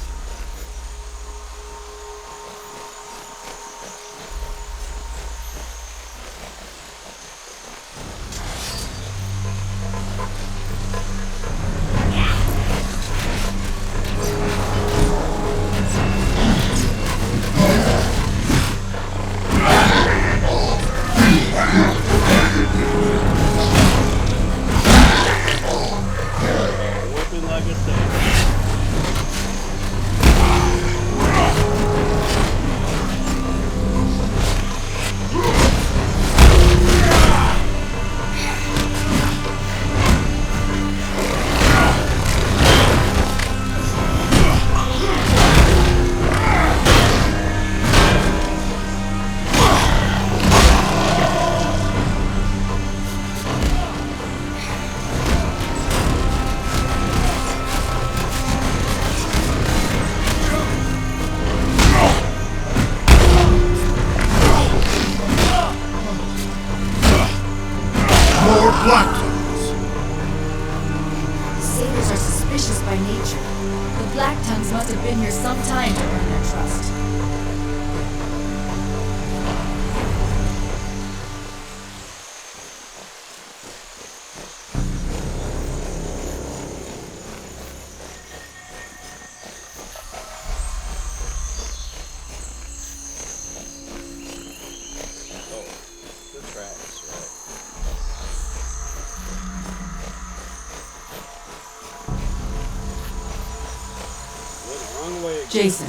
Jason,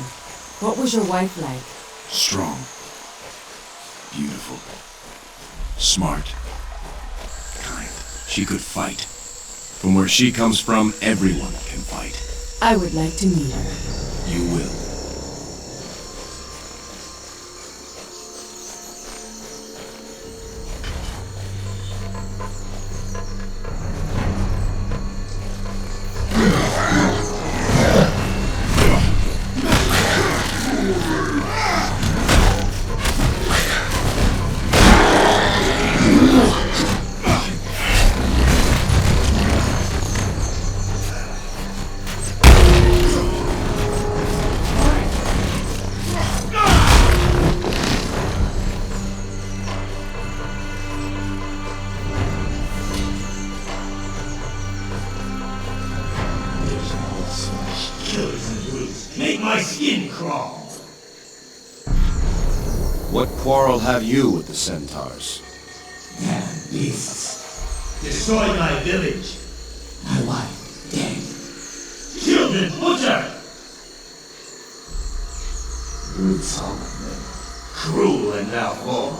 what was your wife like? Strong. Beautiful. Smart. Kind. She could fight. From where she comes from, everyone can fight. I would like to meet her. You will. my skin crawl. What quarrel have you with the centaurs? Damn beasts. Destroyed my village. My wife dead. Children butchered. Brutal, cruel and malformed.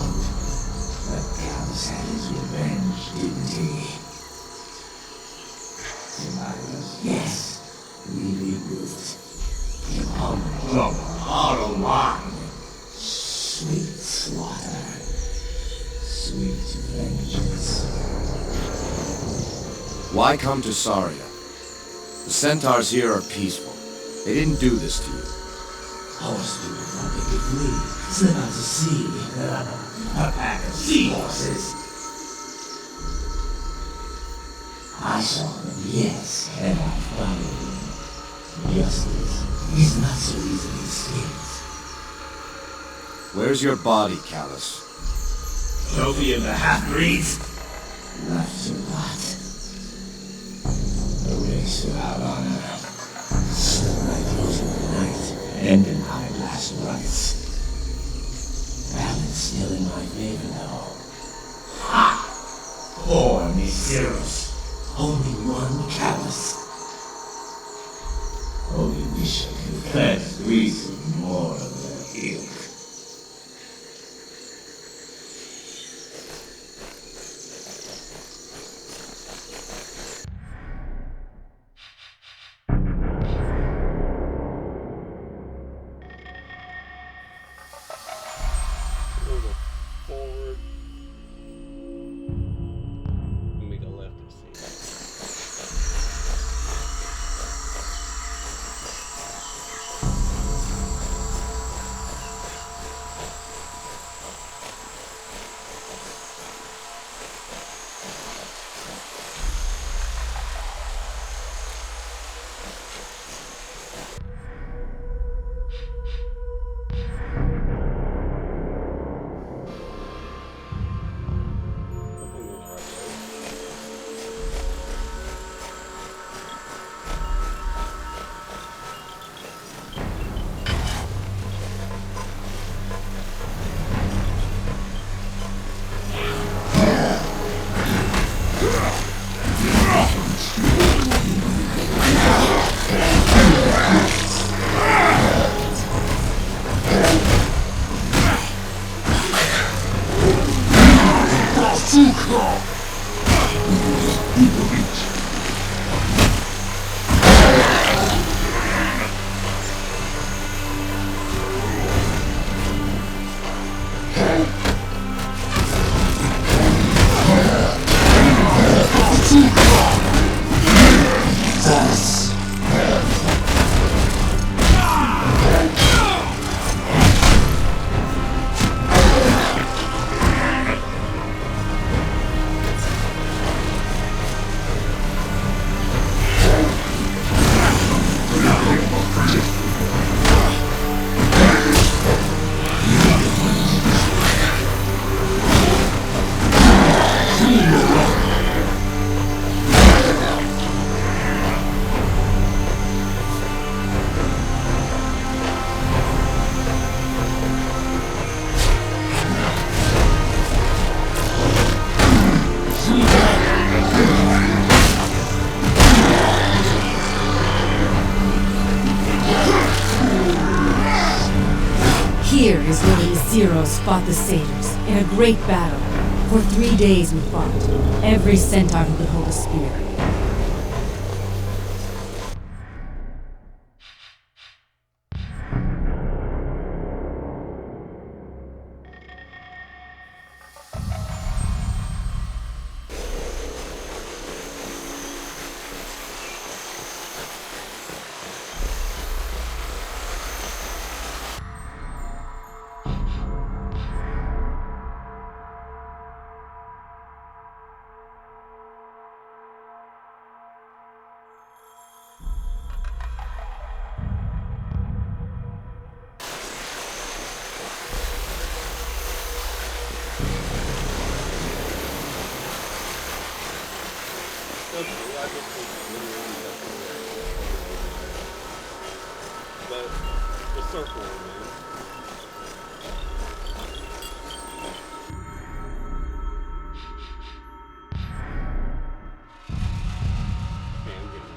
But Gallus had his revenge, didn't he? Yes, we regrouped. Came home from hollow wine. Sweet slaughter. Sweet vengeance. Why come to Saria? The centaurs here are peaceful. They didn't do this to you. Horse people thought they could flee, slip out to sea. A pack of seahorses. I saw them, yes, and I followed them. Justice is not so easily escaped. Where's your body, Callus? Trophy of the half-breeds? Left to rot. A race without honor. Sunlight losing the night, ending my last rites. Balance still in my favor, though. Ha! Poor Nessus. Only one Callus. Only wish I could cleanse Greece of more of their ilk. Forward. Make a left to see. Here is where the Zeros fought the satyrs in a great battle. For 3 days we fought. Every centaur who could hold a spear. But The circle, man. Okay, I'm getting it.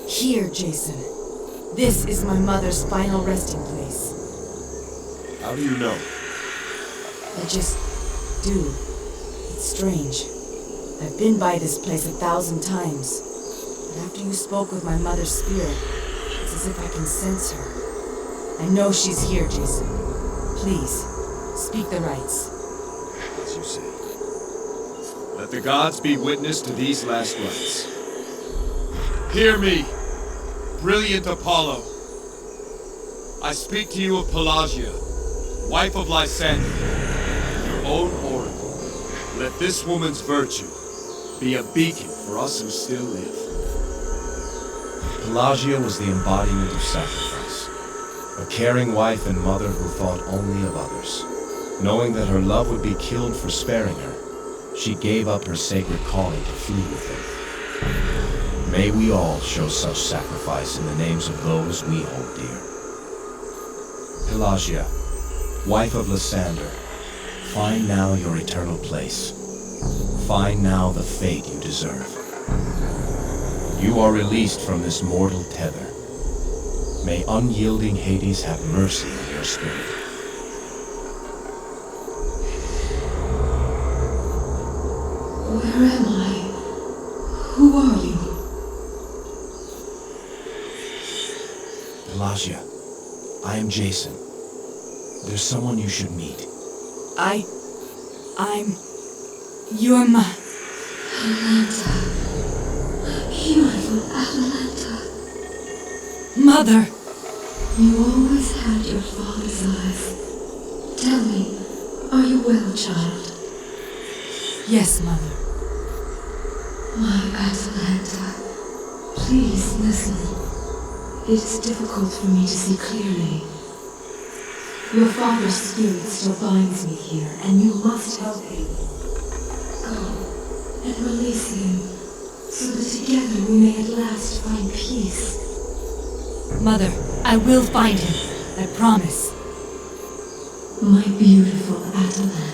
Here, Jason. This is my mother's final resting place. How do you know? I just do. It's strange. I've been by this place 1,000 times. But after you spoke with my mother's spirit, it's as if I can sense her. I know she's here, Jason. Please, speak the rites. As you say. Let the gods be witness to these last rites. Hear me, brilliant Apollo. I speak to you of Pelagia, wife of Lysander, your own oracle. Let this woman's virtue be a beacon for us who still live. Pelagia was the embodiment of sacrifice. A caring wife and mother who thought only of others. Knowing that her love would be killed for sparing her, she gave up her sacred calling to flee with him. May we all show such sacrifice in the names of those we hold dear. Pelagia, wife of Lysander, find now your eternal place. Find now the fate you deserve. You are released from this mortal tether. May unyielding Hades have mercy on your spirit. Where am I? Who are you? Pelagia, I am Jason. There's someone you should meet. You're my... Atalanta. Beautiful Atalanta. Mother! You always had your father's eyes. Tell me, are you well, child? Yes, Mother. My Atalanta, please listen. It is difficult for me to see clearly. Your father's spirit still binds me here, and you must help him. Go and release him, so that together we may at last find peace. Mother, I will find him. I promise. My beautiful Atalanta.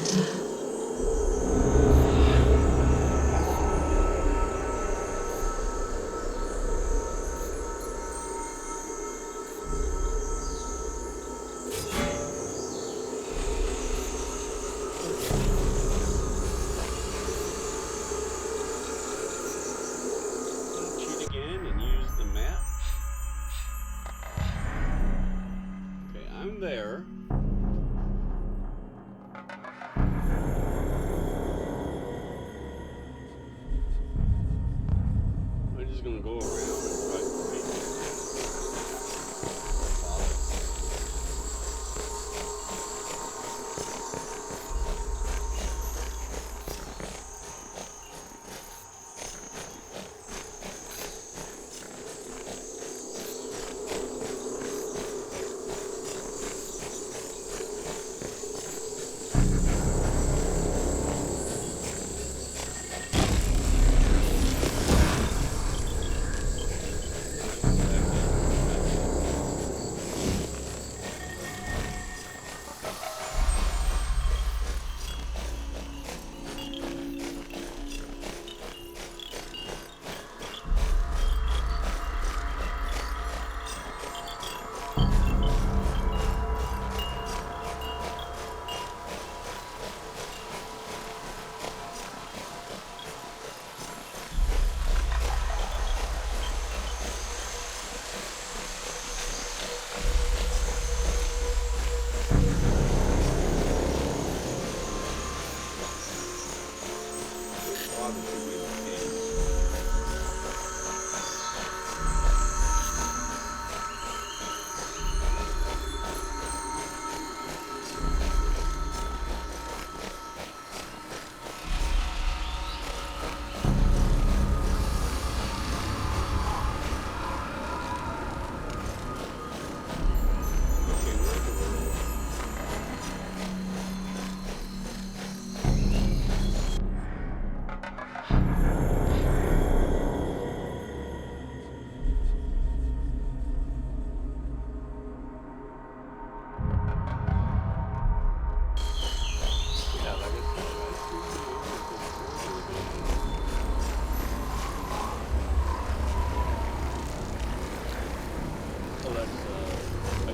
There. We're just gonna go around and try to break it.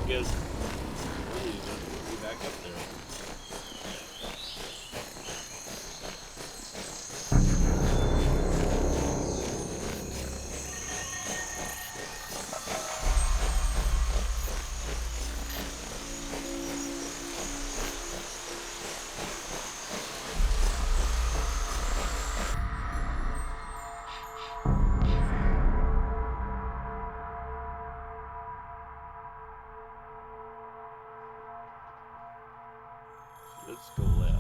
guess Hermes will be back up there. Let's go left.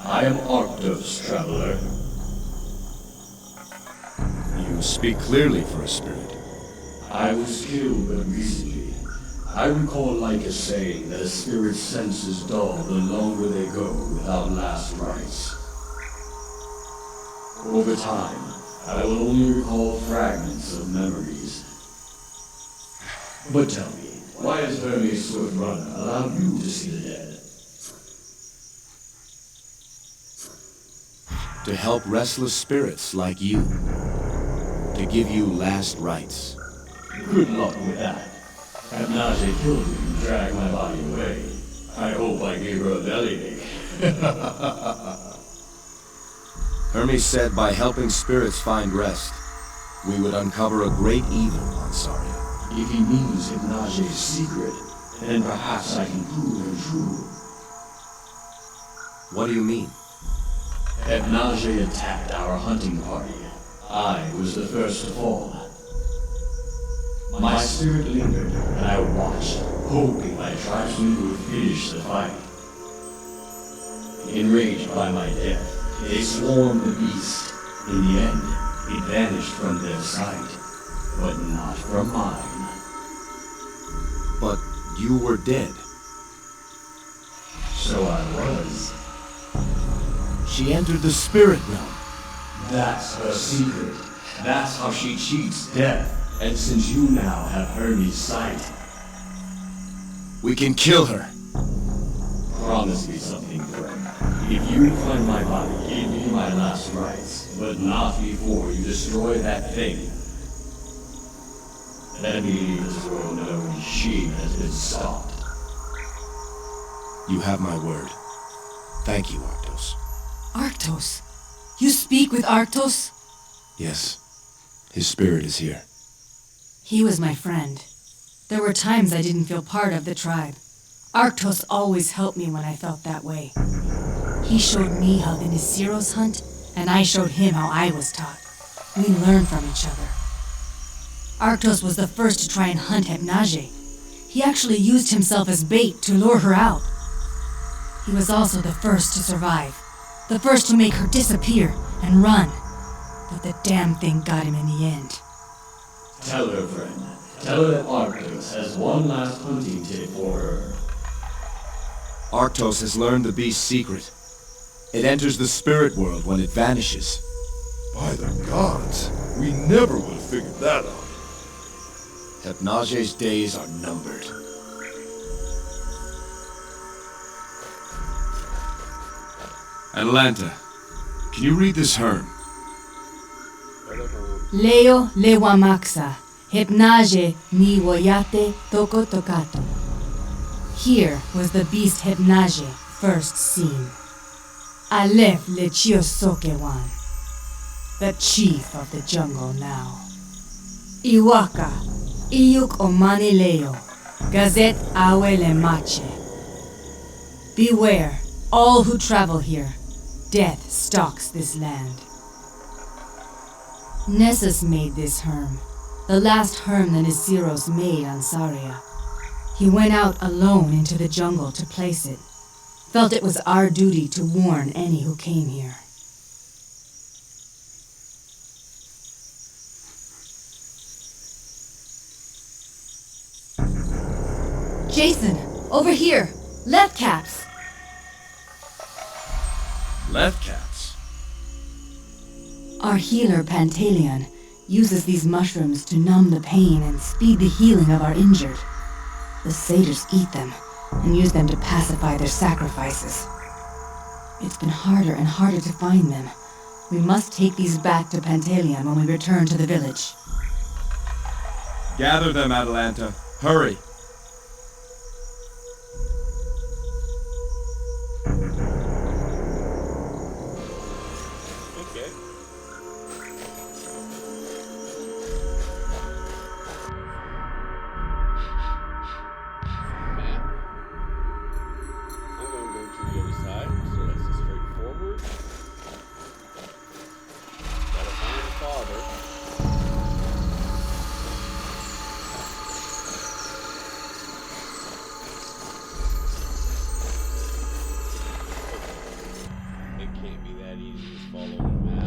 I am Arctos, traveler. You speak clearly for a spirit. I was killed but recently. I recall Lykas saying that a spirit's senses dull the longer they go without last rites. Over time, I will only recall fragments of memories. But tell me, why has Hermes Swift Runner allowed you to see the dead? To help restless spirits like you. To give you last rites. Good luck with that. Hermes killed me and dragged my body away. I hope I gave her a bellyache. Hermes said by helping spirits find rest, we would uncover a great evil on Saria. If he means Hermes' secret, then perhaps I can prove him true. What do you mean? Hermes attacked our hunting party. I was the first to fall. My spirit lingered, and I watched, hoping my tribesmen would finish the fight. Enraged by my death, they swarmed the beast. In the end, it vanished from their sight, but not from mine. But you were dead. So I was. She entered the spirit realm. That's her secret. That's how she cheats death. And since you now have Hermes' sight, we can kill her. Promise me something, friend. If you find my body, give me my last rites, but not before you destroy that thing. Let me leave this world knowing she has been stopped. You have my word. Thank you, Arctos. Arctos? You speak with Arctos? Yes. His spirit is here. He was my friend. There were times I didn't feel part of the tribe. Arctos always helped me when I felt that way. He showed me how the Nesiros hunt, and I showed him how I was taught. We learned from each other. Arctos was the first to try and hunt Hermes. He actually used himself as bait to lure her out. He was also the first to survive. The first to make her disappear and run. But the damn thing got him in the end. Tell her, friend. Tell her that Arctos has one last hunting tip for her. Arctos has learned the beast's secret. It enters the spirit world when it vanishes. By the gods, we never would have figured that out. Hermes' days are numbered. Atalanta, can you read this Herm? Leo lewamaxa, Hermes ni woyate toko tokato. Here was the beast Hermes first seen. Aleph lechiosokewan, the chief of the jungle now. Iwaka, iyuk omani leo, gazet awe lemache. Beware, all who travel here. Death stalks this land. Nessus made this Herm, the last Herm the Nesiros made on Saria. He went out alone into the jungle to place it. Felt it was our duty to warn any who came here. Jason, over here. Left caps. Left caps? Our healer, Pantaleon, uses these mushrooms to numb the pain and speed the healing of our injured. The satyrs eat them and use them to pacify their sacrifices. It's been harder and harder to find them. We must take these back to Pantaleon when we return to the village. Gather them, Atalanta. Hurry. Okay. Map. I'm going to go to the other side, so that's a straight forward. Gotta find the father. It can't be that easy to just follow the map.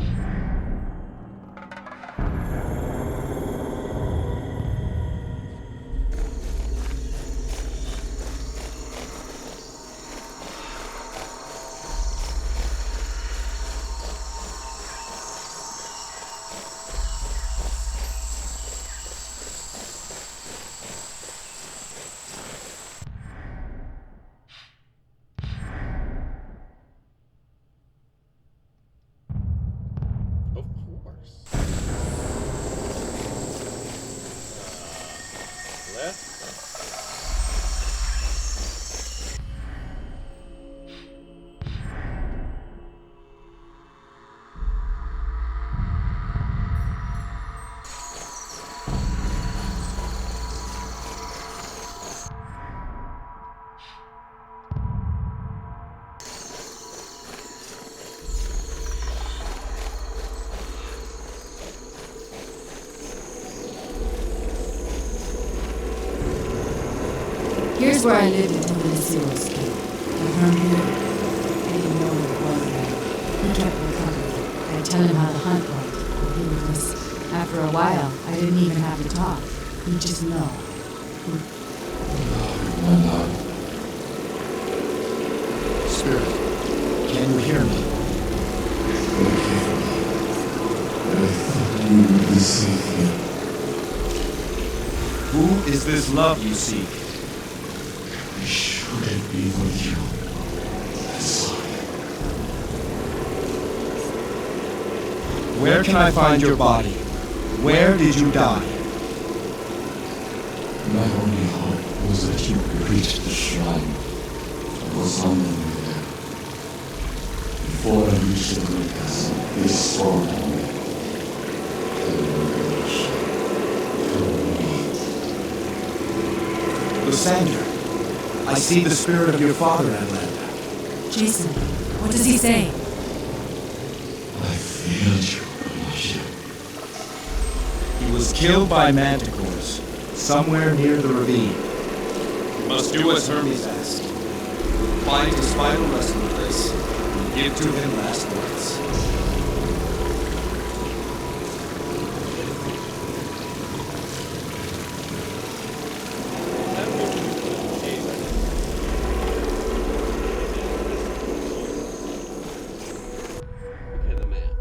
Of course. Left. Here's where I lived until the Nessus came. I found here. I didn't know what it was then. He kept me company. I'd tell him how the hunt went. And he would listen. After a while, I didn't even have to talk. He'd just know. Spirit, can you hear me? I thought we would be safe here. Who is this love you seek? Should it be for you? Saria. Where can I find your body? Where did you die? My only hope was that you would reach the shrine. I was on the way there. Before I reached the great castle, they swarmed on me. Lysander, I see the spirit of your father, Atalanta. Jason, what does he say? I failed you, Pelagia. He was killed by manticores, somewhere near the ravine. You must do as Hermes asked. Find his final resting place, and give to him last words. Look at the map.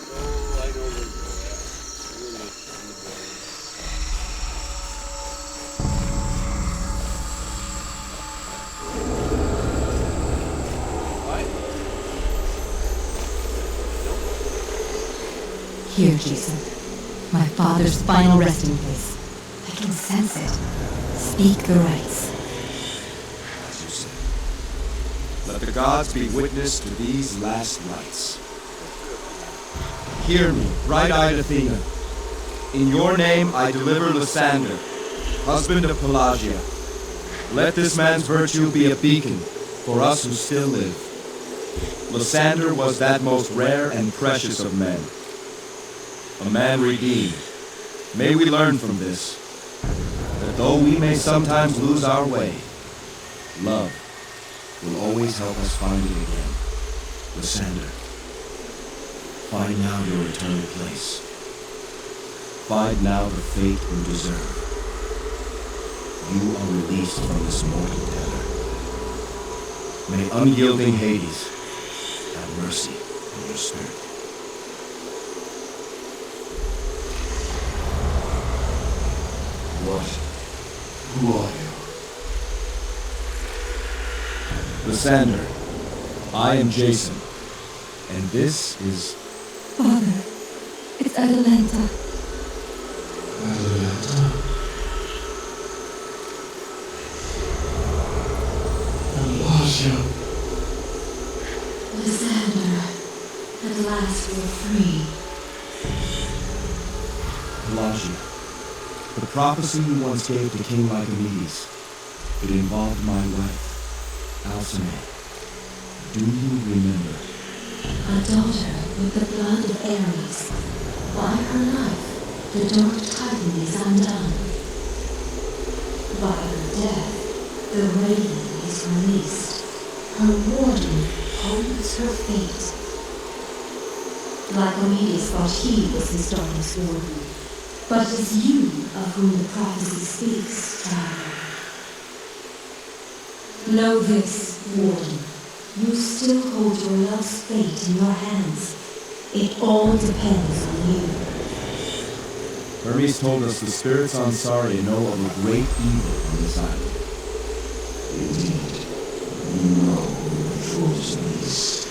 Oh, I know where you're at. You're in the brain. Here, Jason. My father's final resting place. I can sense it. Speak the rites. As you say. Let the gods be witness to these last rites. Hear me, bright-eyed Athena. In your name I deliver Lysander, husband of Pelagia. Let this man's virtue be a beacon for us who still live. Lysander was that most rare and precious of men. A man redeemed. May we learn from this, that Though we may sometimes lose our way, love will always help us find it again. Lysander, find now your eternal place. Find now the fate you deserve. You are released from this mortal tether. May unyielding Hades have mercy on your spirit. What? Who are you? Lysander, I am Jason, and this is... Father, it's Atalanta. Atalanta? Elijah. Lysander, at last we're free. Pelagia, the prophecy you once gave to King Lycomedes, it involved my wife, Alcime. Do you remember? A daughter with the blood of Hermes. By her life, the dark titan is undone. By her death, the radiant is released. Her warden holds her fate. Lycomedes thought he was his daughter's warden. But it is you of whom the prophecy speaks, traveler. Know this, warden. You still hold your love's fate in your hands. It all depends on you. Hermes told us the spirits on Saria know of a great evil on this island. Indeed. You know who controls the beast.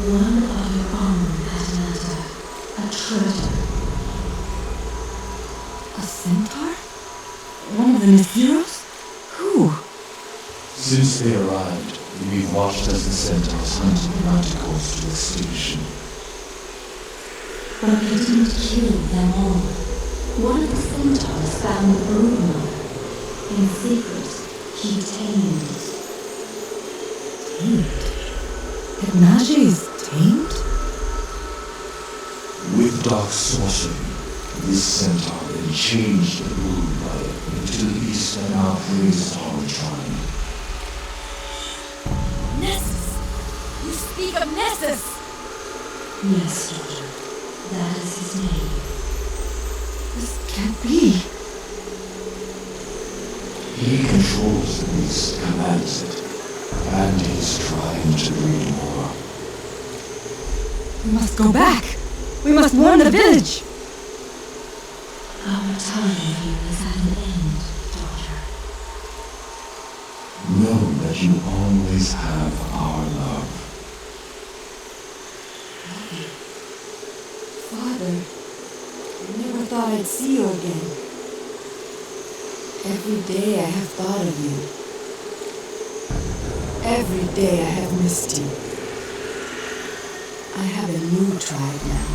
One of your own, Atalanta. A traitor. A centaur? One of the Nessus? Who? Since they arrived, we've watched as the centaurs hunted the manticores to extinction. But they didn't kill them all. One of the centaurs found the broodmother. In secret, he tamed it. Tamed? Hermes is tamed? With dark sorcery, this centaur then changed the broodmother into the beast that now praised our shrine. Nessus! You speak of Nessus! Yes, daughter. That is his name. This can't be. He controls the beast, commands it, and he's trying to breed more. We must go back. We must warn the village. Our time here is at an end, daughter. Know that you always have our love. Father, I never thought I'd see you again. Every day I have thought of you. Every day I have missed you. I have a new tribe now,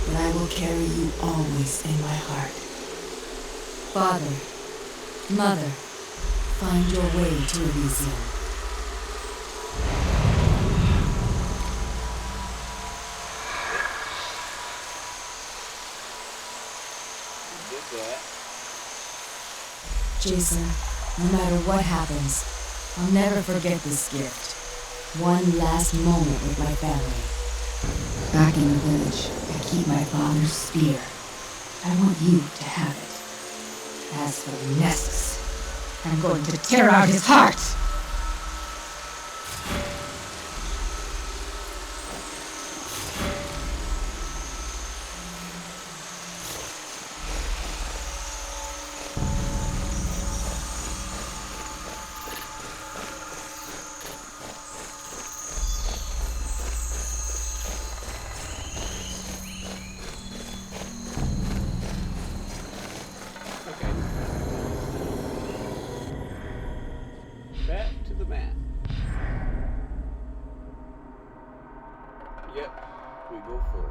but I will carry you always in my heart. Father, Mother, find your way to Elysium. Jason, no matter what happens, I'll never forget this gift. One last moment with my family. Back in the village, I keep my father's spear. I want you to have it. As for Nessus, I'm going to tear out his heart! Back to the map. Yep, we go forward.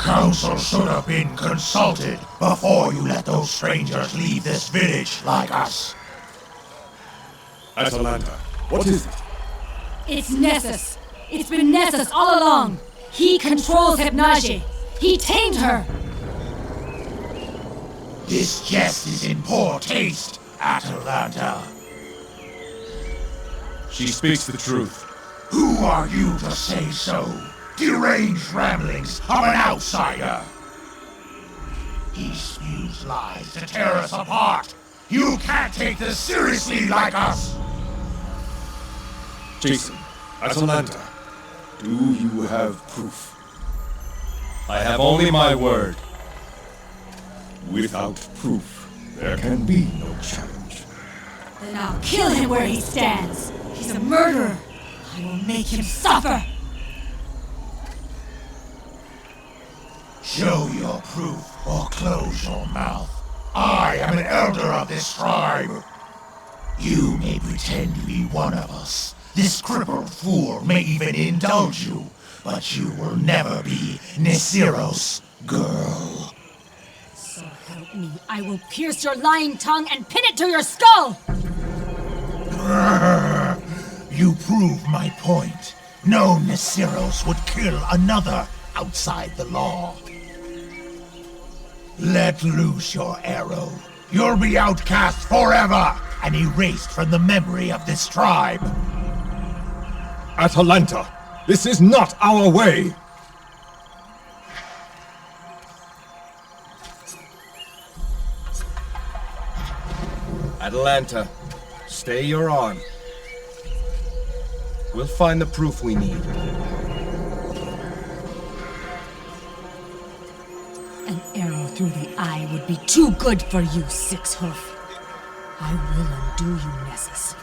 council should have been consulted before you let those strangers leave this village like us. Atalanta, what is it? It's Nessus. It's been Nessus all along. He controls Hypnage. He tamed her. This jest is in poor taste, Atalanta. She speaks the truth. Who are you to say so? Deranged ramblings of an outsider. He spews lies to tear us apart. You can't take this seriously like us. Jason, Atalanta, do you have proof? I have only my word. Without proof, there can be no challenge. Then I'll kill him where he stands. He's a murderer. I will make him suffer. Show your proof or close your mouth. I am an elder of this tribe. You may pretend to be one of us. This crippled fool may even indulge you, but you will never be Nesiro's girl. So help me, I will pierce your lying tongue and pin it to your skull! You prove my point. No Nesiros would kill another outside the law. Let loose your arrow. You'll be outcast forever and erased from the memory of this tribe. Atalanta, this is not our way! Atalanta, stay your arm. We'll find the proof we need. An arrow through the eye would be too good for you, Six-Hoof. I will undo you, Nessus.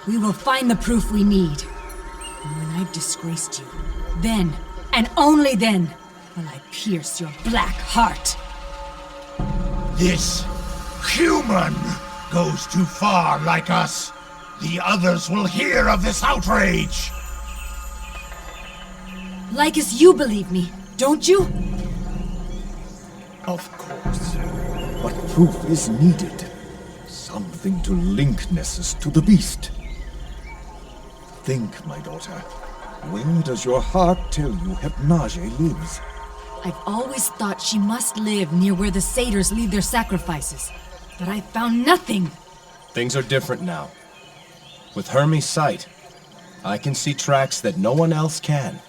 We will find the proof we need. And when I've disgraced you, then, and only then, will I pierce your black heart. This human goes too far like us. The others will hear of this outrage. Lykas, you believe me, don't you? Of course. But proof is needed. Something to link Nessus to the beast. Think, my daughter. Where does your heart tell you Hypnage lives? I've always thought she must live near where the satyrs leave their sacrifices. But I found nothing. Things are different now. With Hermes' sight, I can see tracks that no one else can.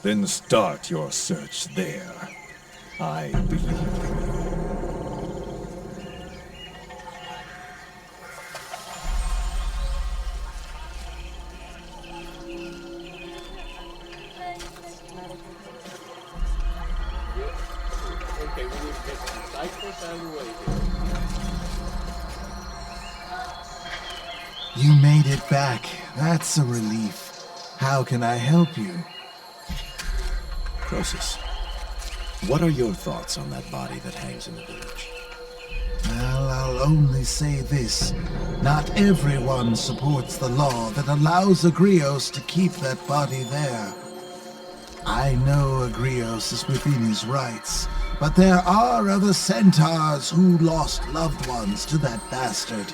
Then start your search there. I believe in you. Okay, we need to get some cyclists out of the way here. You made it back. That's a relief. How can I help you? Croesus, what are your thoughts on that body that hangs in the village? Well, I'll only say this. Not everyone supports the law that allows Agrios to keep that body there. I know Agrios is within his rights, but there are other centaurs who lost loved ones to that bastard.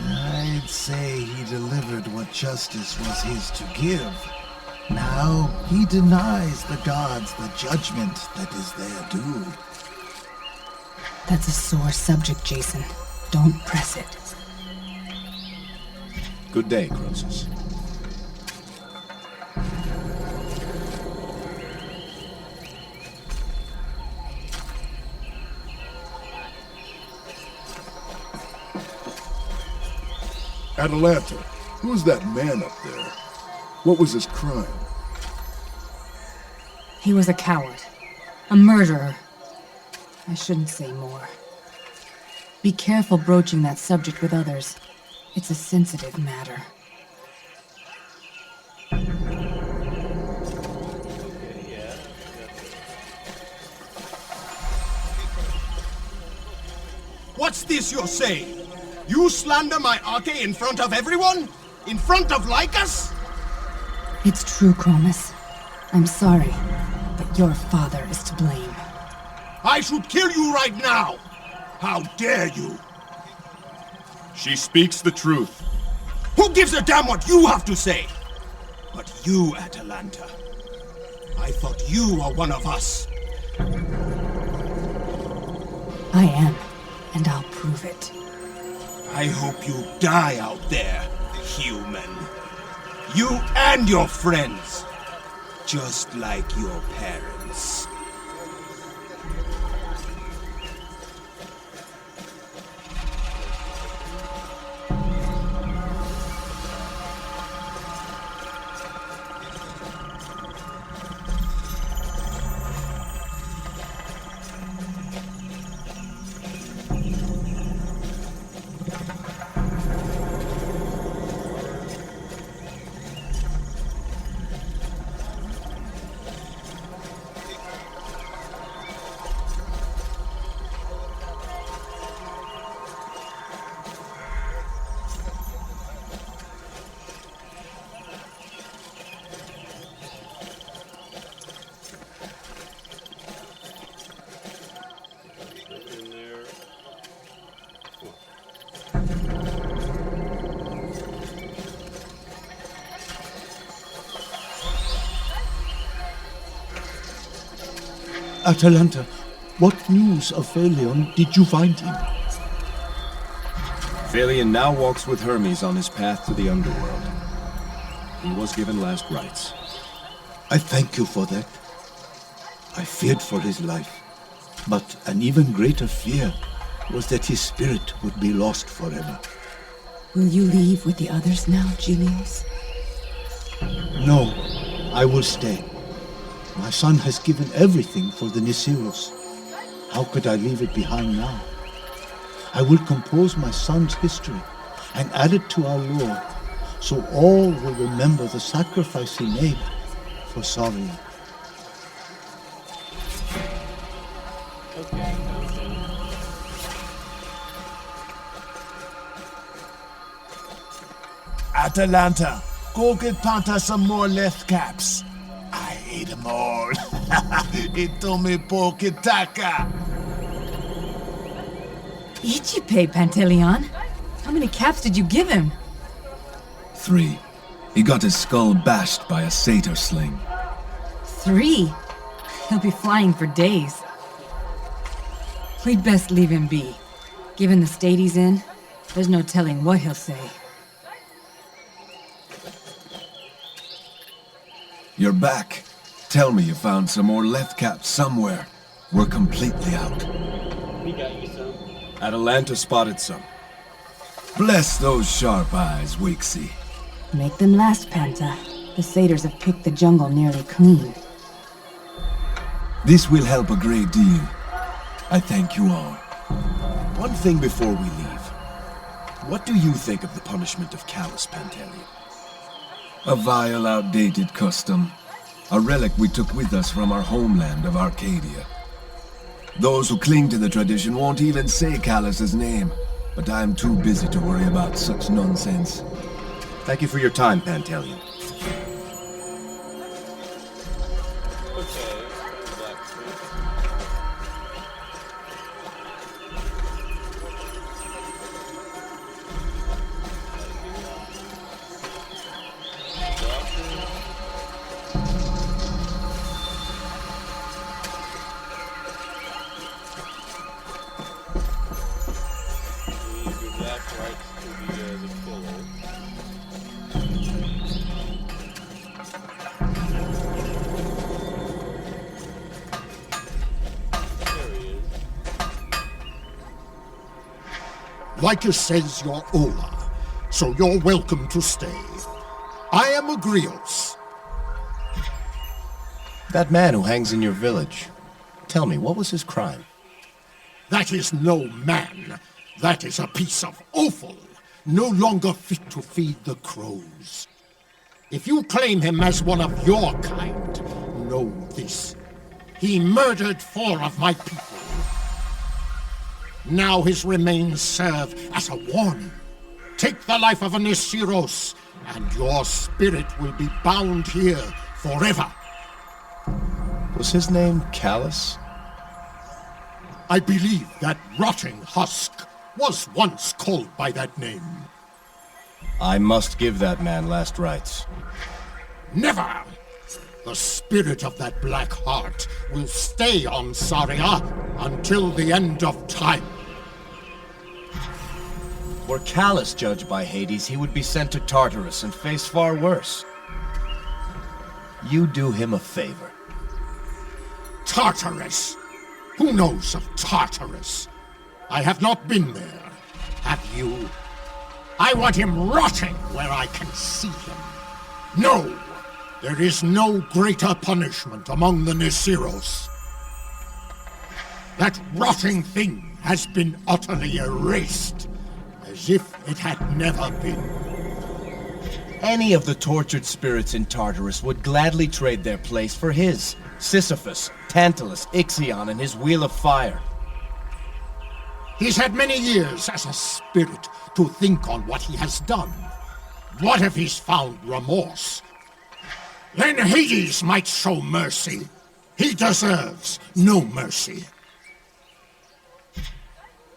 I'd say he delivered what justice was his to give. Now he denies the gods the judgment that is their due. That's a sore subject, Jason. Don't press it. Good day, Croesus. Atalanta, who's that man up there? What was his crime? He was a coward. A murderer. I shouldn't say more. Be careful broaching that subject with others. It's a sensitive matter. What's this you're saying? You slander my Arche in front of everyone? In front of Lykas? It's true, Cronus. I'm sorry. that your father is to blame. I should kill you right now! How dare you! She speaks the truth. Who gives a damn what you have to say? But you, Atalanta, I thought you were one of us. I am, and I'll prove it. I hope you die out there, human. You and your friends. Just like your parents. Atalanta, what news of Phalion did you find him? Phalion now walks with Hermes on his path to the underworld. He was given last rites. I thank you for that. I feared for his life, but an even greater fear was that his spirit would be lost forever. Will you leave with the others now, Julius? No, I will stay. My son has given everything for the Nisiros. How could I leave it behind now? I will compose my son's history and add it to our lore, so all will remember the sacrifice he made for Saria. Atalanta, go get Panta some more left caps. I ate them all. Ito me pokitaka. Ichipe, Pantaleon. How many caps did you give him? 3. He got his skull bashed by a satyr sling. 3? He'll be flying for days. We'd best leave him be. Given the state he's in, there's no telling what he'll say. You're back. Tell me you found some more left caps somewhere. We're completely out. We got you some. Atalanta spotted some. Bless those sharp eyes, Wixie. Make them last, Panta. The satyrs have picked the jungle nearly clean. This will help a great deal. I thank you all. One thing before we leave. What do you think of the punishment of callous, Pantaleon? A vile, outdated custom. A relic we took with us from our homeland of Arcadia. Those who cling to the tradition won't even say Callus's name, but I'm too busy to worry about such nonsense. Thank you for your time, Pantaleon. Lykas says you're Ola, so you're welcome to stay. I am Agrios. That man who hangs in your village. Tell me, what was his crime? That is no man. That is a piece of offal, no longer fit to feed the crows. If you claim him as one of your kind, know this. He murdered 4 of my people. Now his remains serve as a warning. Take the life of a Nisiros, and your spirit will be bound here forever. Was his name Callus? I believe that rotting husk was once called by that name. I must give that man last rites. Never! The spirit of that black heart will stay on Saria until the end of time. Were Callus judged by Hades, he would be sent to Tartarus and face far worse. You do him a favor. Tartarus? Who knows of Tartarus? I have not been there. Have you? I want him rotting where I can see him. No! There is no greater punishment among the Nesiros. That rotting thing has been utterly erased, as if it had never been. Any of the tortured spirits in Tartarus would gladly trade their place for his. Sisyphus, Tantalus, Ixion, and his Wheel of Fire. He's had many years as a spirit to think on what he has done. What if he's found remorse? Then Hades might show mercy. He deserves no mercy.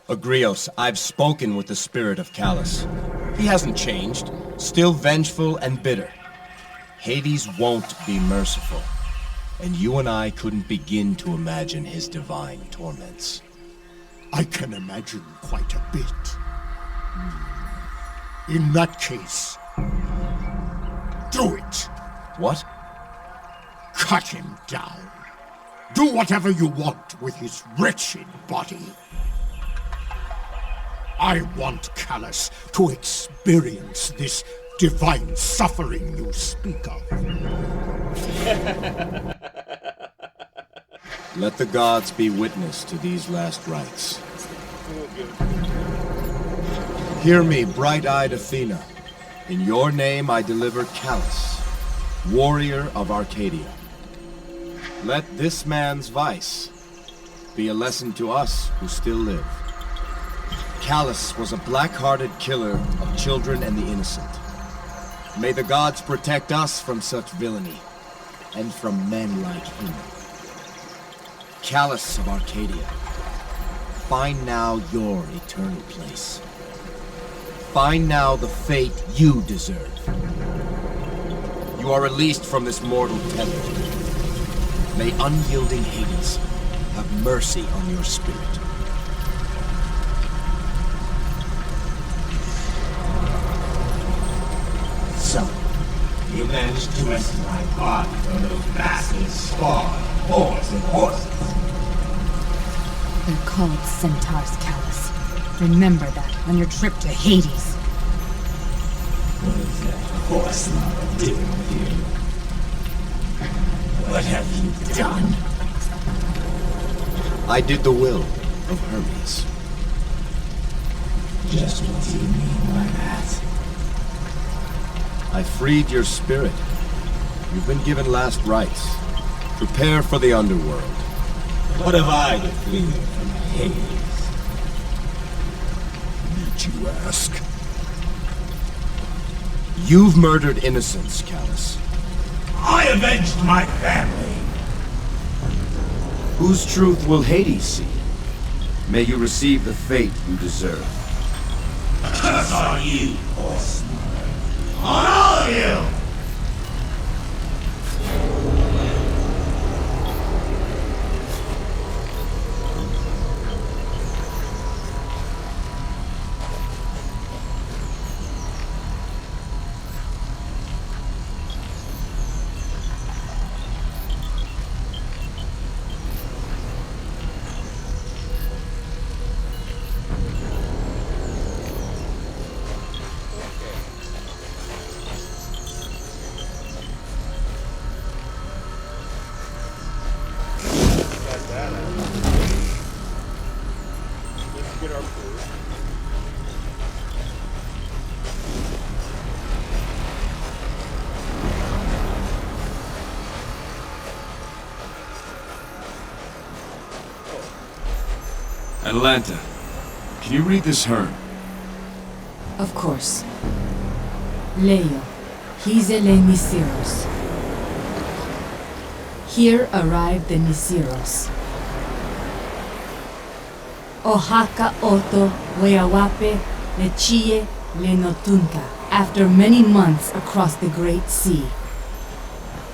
Agrios, I've spoken with the spirit of Callus. He hasn't changed, still vengeful and bitter. Hades won't be merciful, and you and I couldn't begin to imagine his divine torments. I can imagine quite a bit. In that case, do it. What? Cut him down. Do whatever you want with his wretched body. I want Callus to experience this divine suffering you speak of. Let the gods be witness to these last rites. Hear me, bright-eyed Athena. In your name I deliver Callus, warrior of Arcadia. Let this man's vice be a lesson to us who still live. Callus was a black-hearted killer of children and the innocent. May the gods protect us from such villainy, and from men like him. Callus of Arcadia, find now your eternal place. Find now the fate you deserve. You are released from this mortal tether. May unyielding Hades have mercy on your spirit. So, you managed to wrest my body from those bastards spawn, whores and horses. They're called centaurs, Callus. Remember that on your trip to Hades. What is that horse mother doing with you? What have you done? I did the will of Hermes. Just what do you mean by that? I freed your spirit. You've been given last rites. Prepare for the underworld. What have I to fear from Hades? Need you ask? You've murdered innocents, Callus. I avenged my family. Whose truth will Hades see? May you receive the fate you deserve. Curse on you, horse mother. On all of you! Atalanta, can you read this Herm? Of course. Leo, hise le miseros. Here arrived the Nisiros. Ohaka Oto Weawape Lechie Lenotunta. After many months across the Great Sea.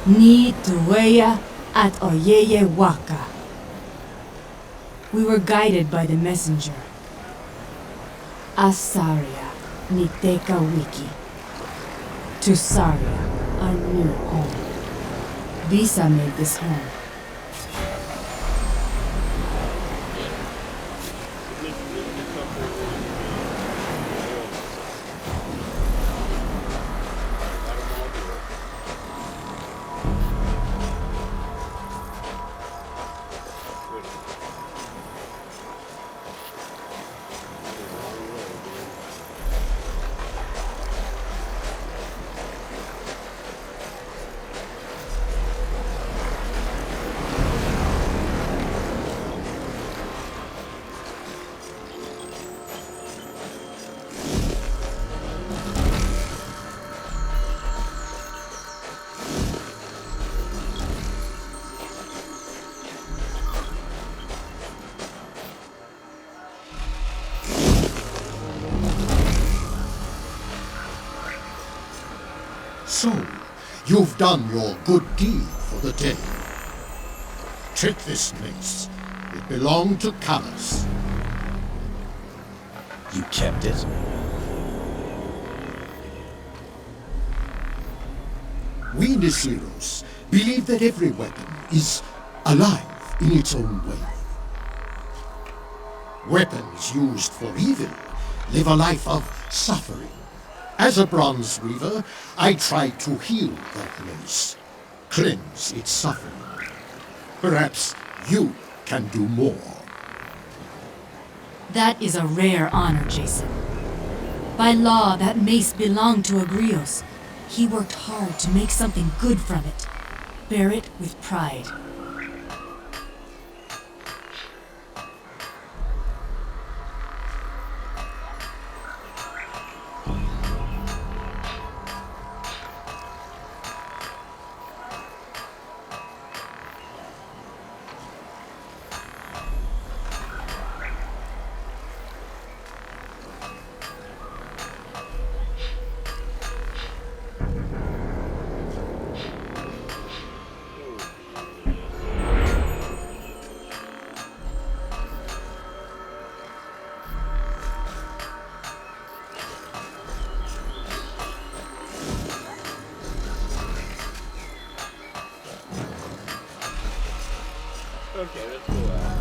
Ni Tuweya at Oyeye Waka. We were guided by the messenger. Saria Niteka Wiki. To Saria, our new home. Visa made this home. So, you've done your good deed for the day. Take this mace. It belonged to Callus. You kept it? We Nisiros believe that every weapon is alive in its own way. Weapons used for evil live a life of suffering. As a bronze weaver, I try to heal that mace, cleanse its suffering. Perhaps you can do more. That is a rare honor, Jason. By law, that mace belonged to Agrios. He worked hard to make something good from it. Bear it with pride. Okay, let's go out.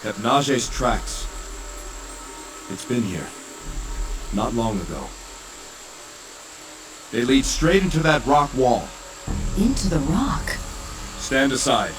Hypnage's tracks. It's been here. Not long ago. They lead straight into that rock wall. Into the rock? Stand aside.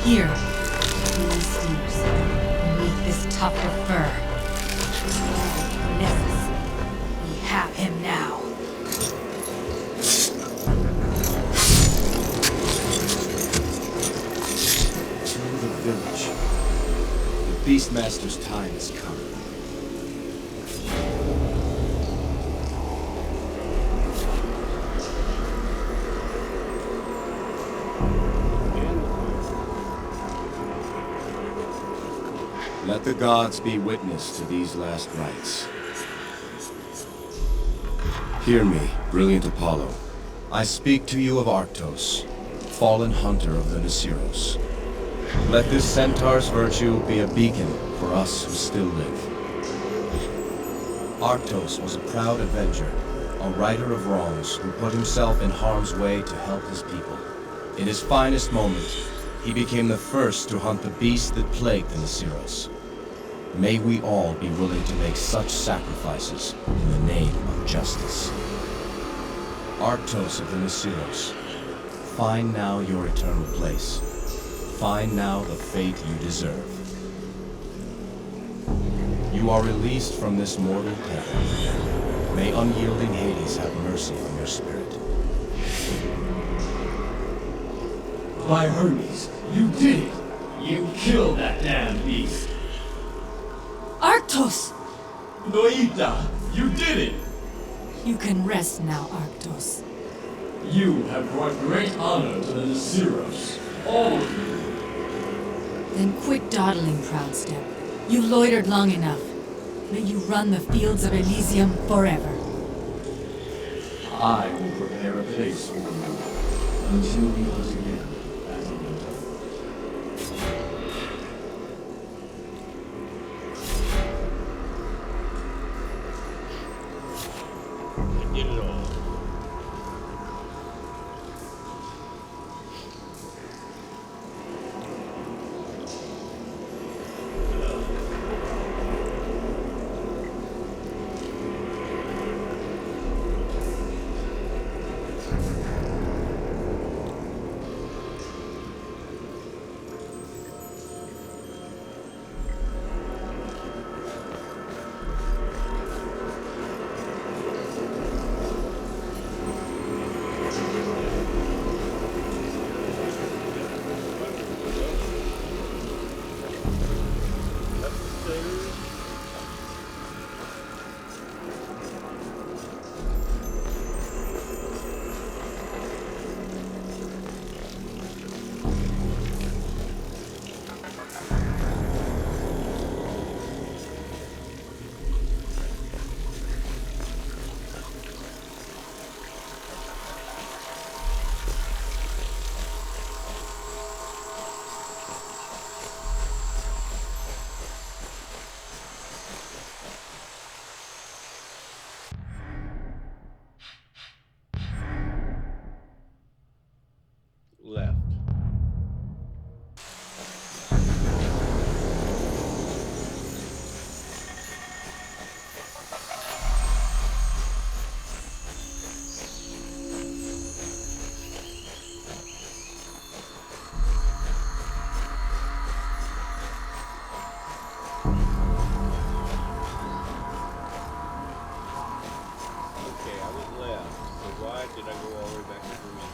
Here, these steers, beneath this tuft of fur. Nessus, we have him now. To the village. The Beastmaster's time has come. Let the gods be witness to these last rites. Hear me, brilliant Apollo. I speak to you of Arctos, fallen hunter of the Nessus. Let this centaur's virtue be a beacon for us who still live. Arctos was a proud avenger, a righter of wrongs who put himself in harm's way to help his people. In his finest moment, he became the first to hunt the beast that plagued the Nessus. May we all be willing to make such sacrifices in the name of justice. Arctos of the Nessus, find now your eternal place. Find now the fate you deserve. You are released from this mortal pain. May unyielding Hades have mercy on your spirit. By Hermes, you did it! You killed that damn beast! Arctos! Noita, you did it! You can rest now, Arctos. You have brought great honor to the Nesiros. All of you. Then quit dawdling, proud step. You loitered long enough. May you run the fields of Elysium forever. I will prepare a place for you until we hunt again, Atalanta. I did it all. Left. Okay, I was left. So why did I go all the way back to Green?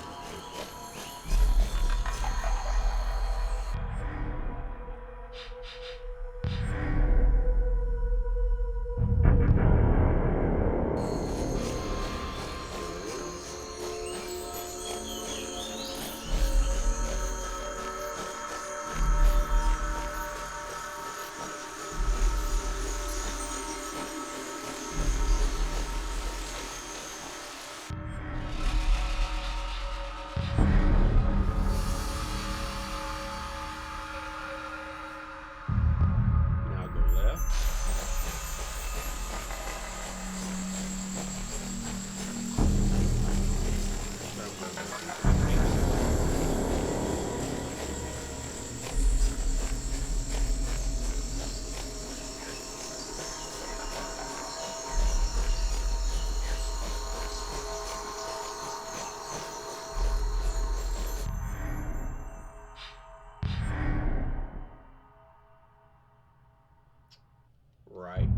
Now go left. Right.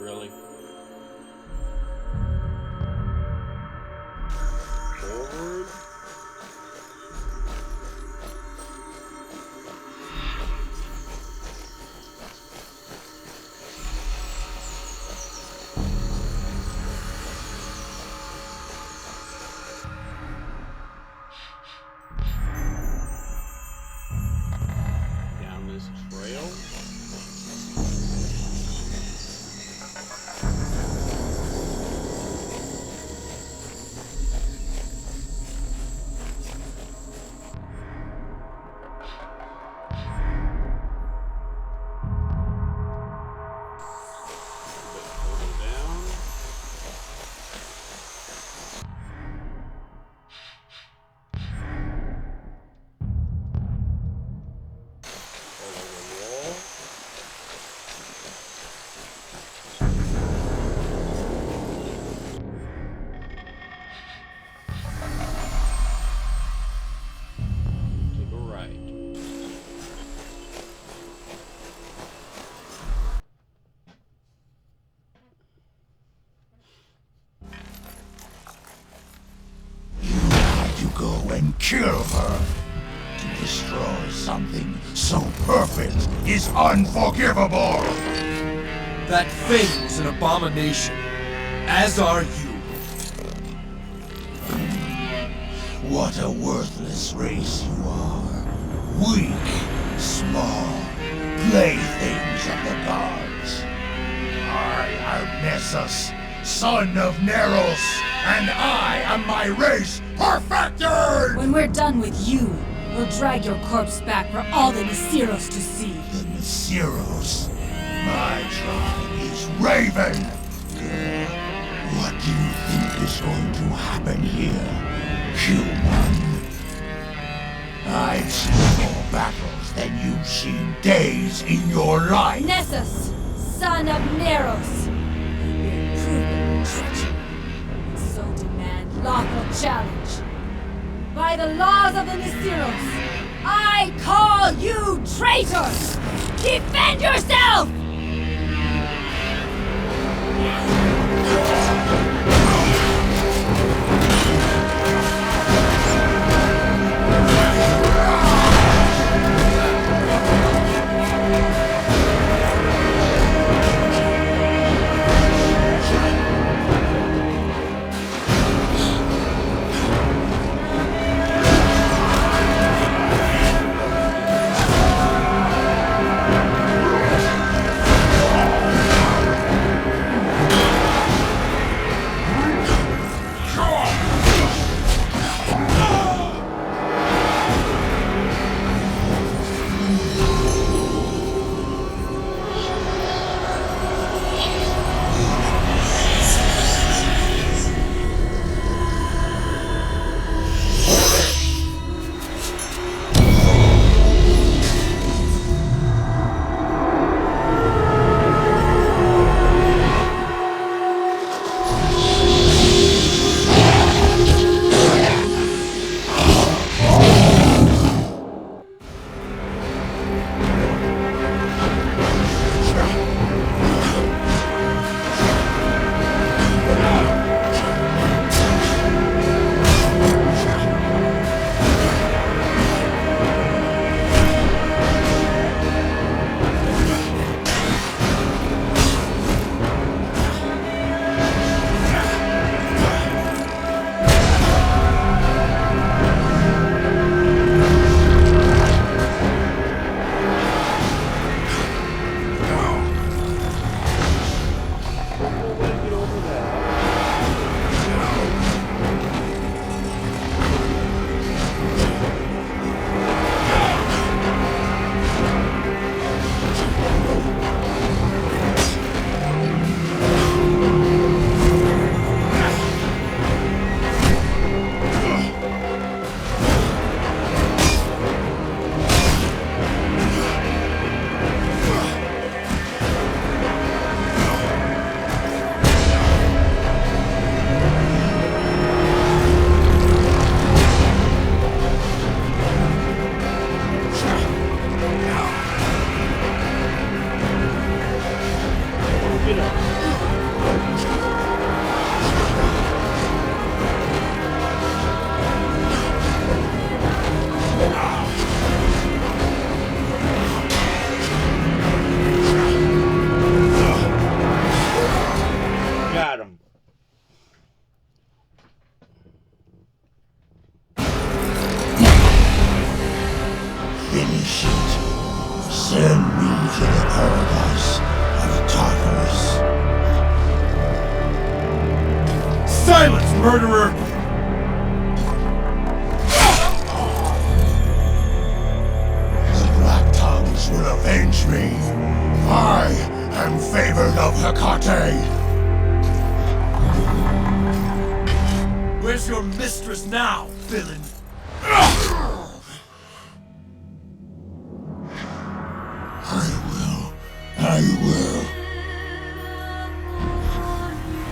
Really? Forward. Down this trail. something so perfect is unforgivable! That thing was an abomination, as are you. What a worthless race you are. Weak, small, playthings of the gods. I am Nessus, son of Neros, and I am my race perfected! When we're done with you, we'll drag your corpse back for all the Nesiros to see. The Nesiros? My tribe is Raven! What do you think is going to happen here, human? I've seen more battles than you've seen days in your life! Nessus, son of Neros! You're proven treachery. So demand lawful challenge. By the laws of the Nesiros, I call you traitors! Defend yourself! Send me to the paradise of Tartarus. Silence, murderer! The Black Tongues will avenge me. I am favored of Hecate. Where's your mistress now, villain? I will.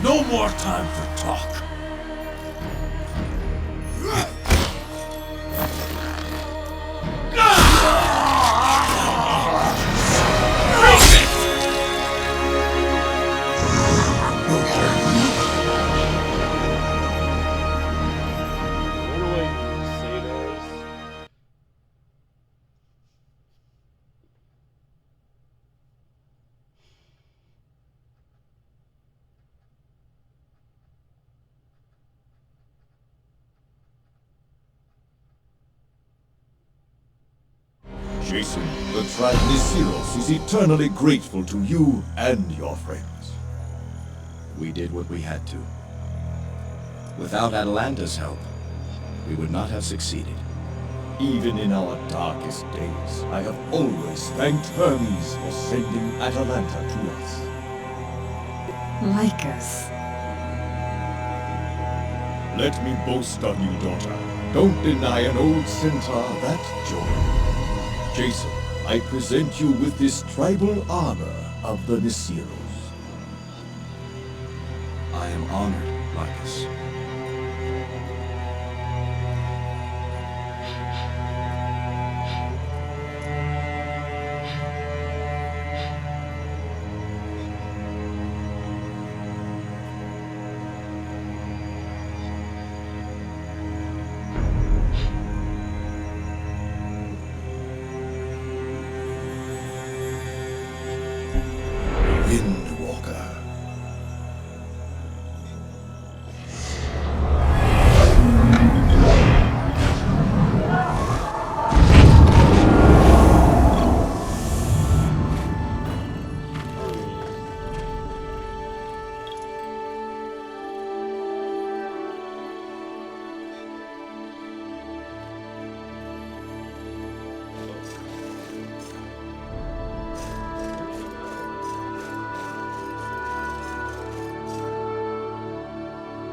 No more time for talk. Jason, the tribe Nessus is eternally grateful to you and your friends. We did what we had to. Without Atalanta's help, we would not have succeeded. Even in our darkest days, I have always thanked Hermes for sending Atalanta to us. Lykas. Let me boast on you, daughter. Don't deny an old centaur that joy. Jason, I present you with this tribal armor of the Nessus. I am honored, Lykas.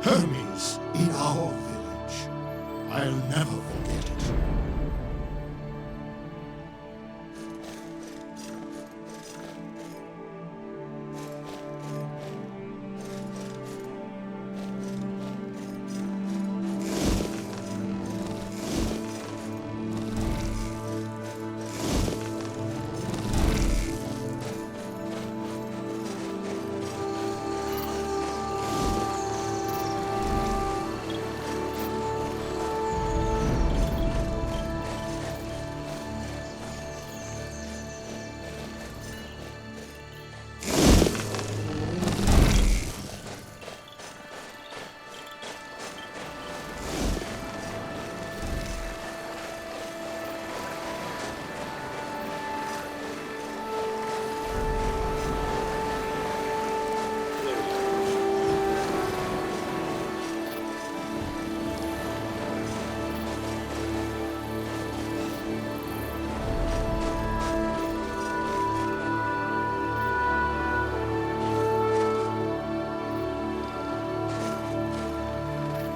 Hermes in our village. I'll never forget it.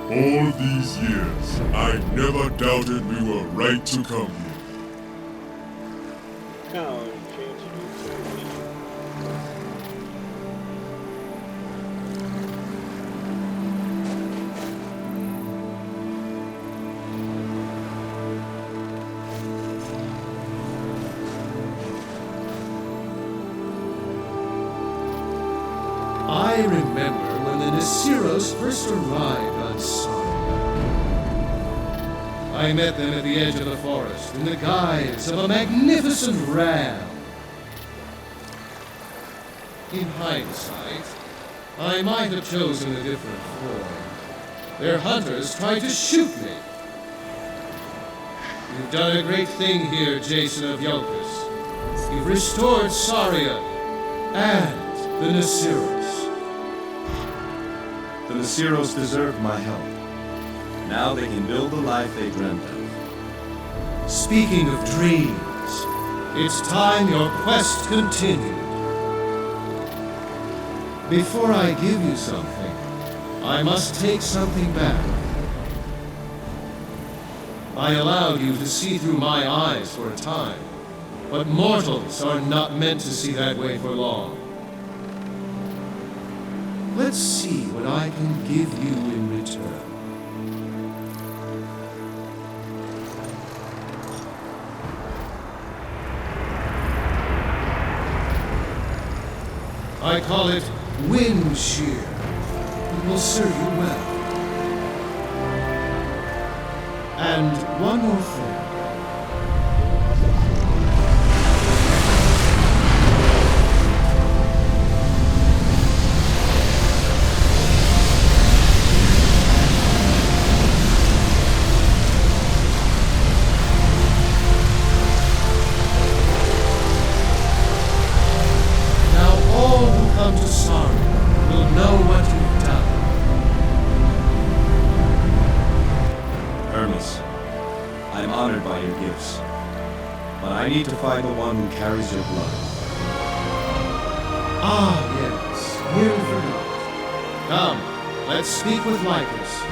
All these years, I never doubted we were right to come here. I remember when the Nessus first arrived on Saria. I met them at the edge of the forest in the guise of a magnificent ram. In hindsight, I might have chosen a different form. Their hunters tried to shoot me. You've done a great thing here, Jason of Lykas. You've restored Saria and the Nessus. The Nessus deserved my help. Now they can build the life they dreamt of. Speaking of dreams, it's time your quest continued. Before I give you something, I must take something back. I allowed you to see through my eyes for a time, but mortals are not meant to see that way for long. Let's see what I can give you in return. I call it wind shear. It will serve you well. And one more thing. come to Saria will know what you've done. Hermes, I am honored by your gifts, but I need to find the one who carries your blood. Ah, yes, nearly forgot. Come, let's speak with Lykas.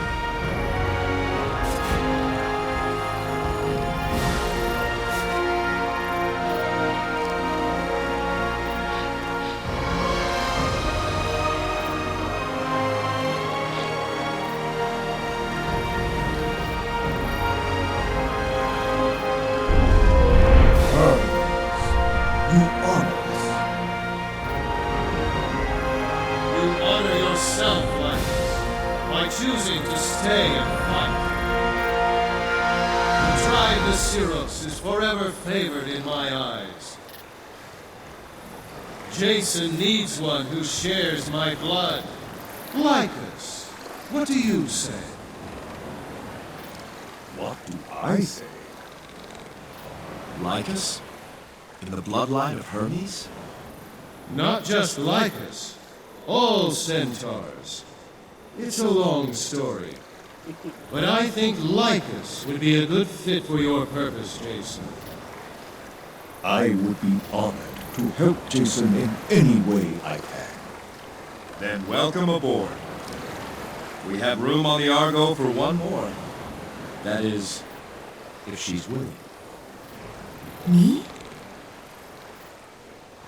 Choosing to stay and fight. The tribe Nessus is forever favored in my eyes. Jason needs one who shares my blood. Lykas, what do you say? What do I say? Lykas? In the bloodline of Hermes? Not just Lykas, all centaurs. It's a long story, but I think Lykas would be a good fit for your purpose, Jason. I would be honored to help Jason in any way I can. Then welcome aboard. We have room on the Argo for one more. That is, if she's willing. Me?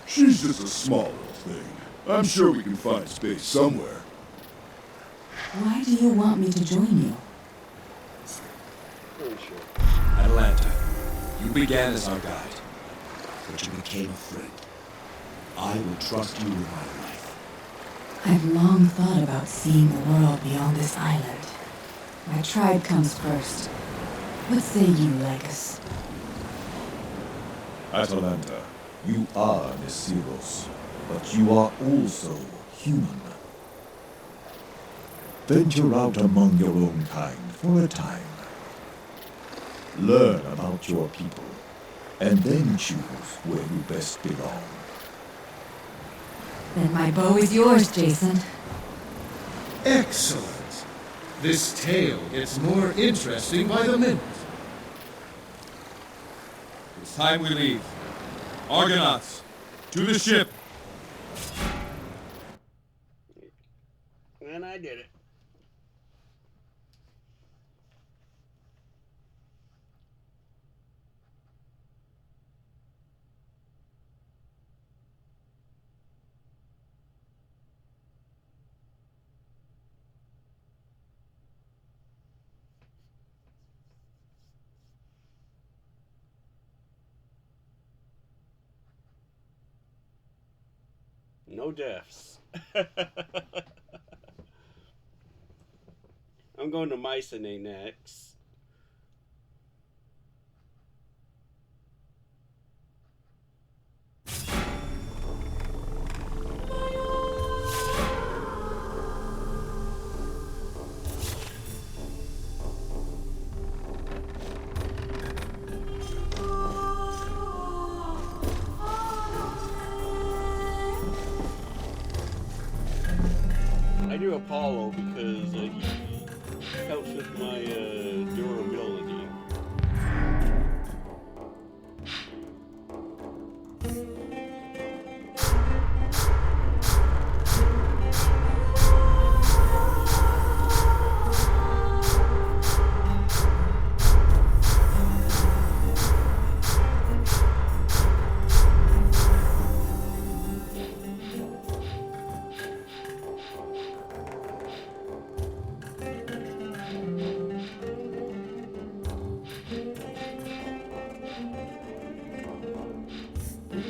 She's just a small little thing. I'm sure we can find space somewhere. Why do you want me to join you? Atalanta, you began as our guide, but you became a friend. I will trust you with my life. I've long thought about seeing the world beyond this island. My tribe comes first. What say you, Lykas? Atalanta, you are Nessus, but you are also human. Venture out among your own kind for a time. Learn about your people, and then choose where you best belong. Then my bow is yours, Jason. Excellent. This tale gets more interesting by the minute. It's time we leave. Argonauts, to the ship! And I did it. No deaths. I'm going to Mycenae next. I do Apollo because he helps with my durability.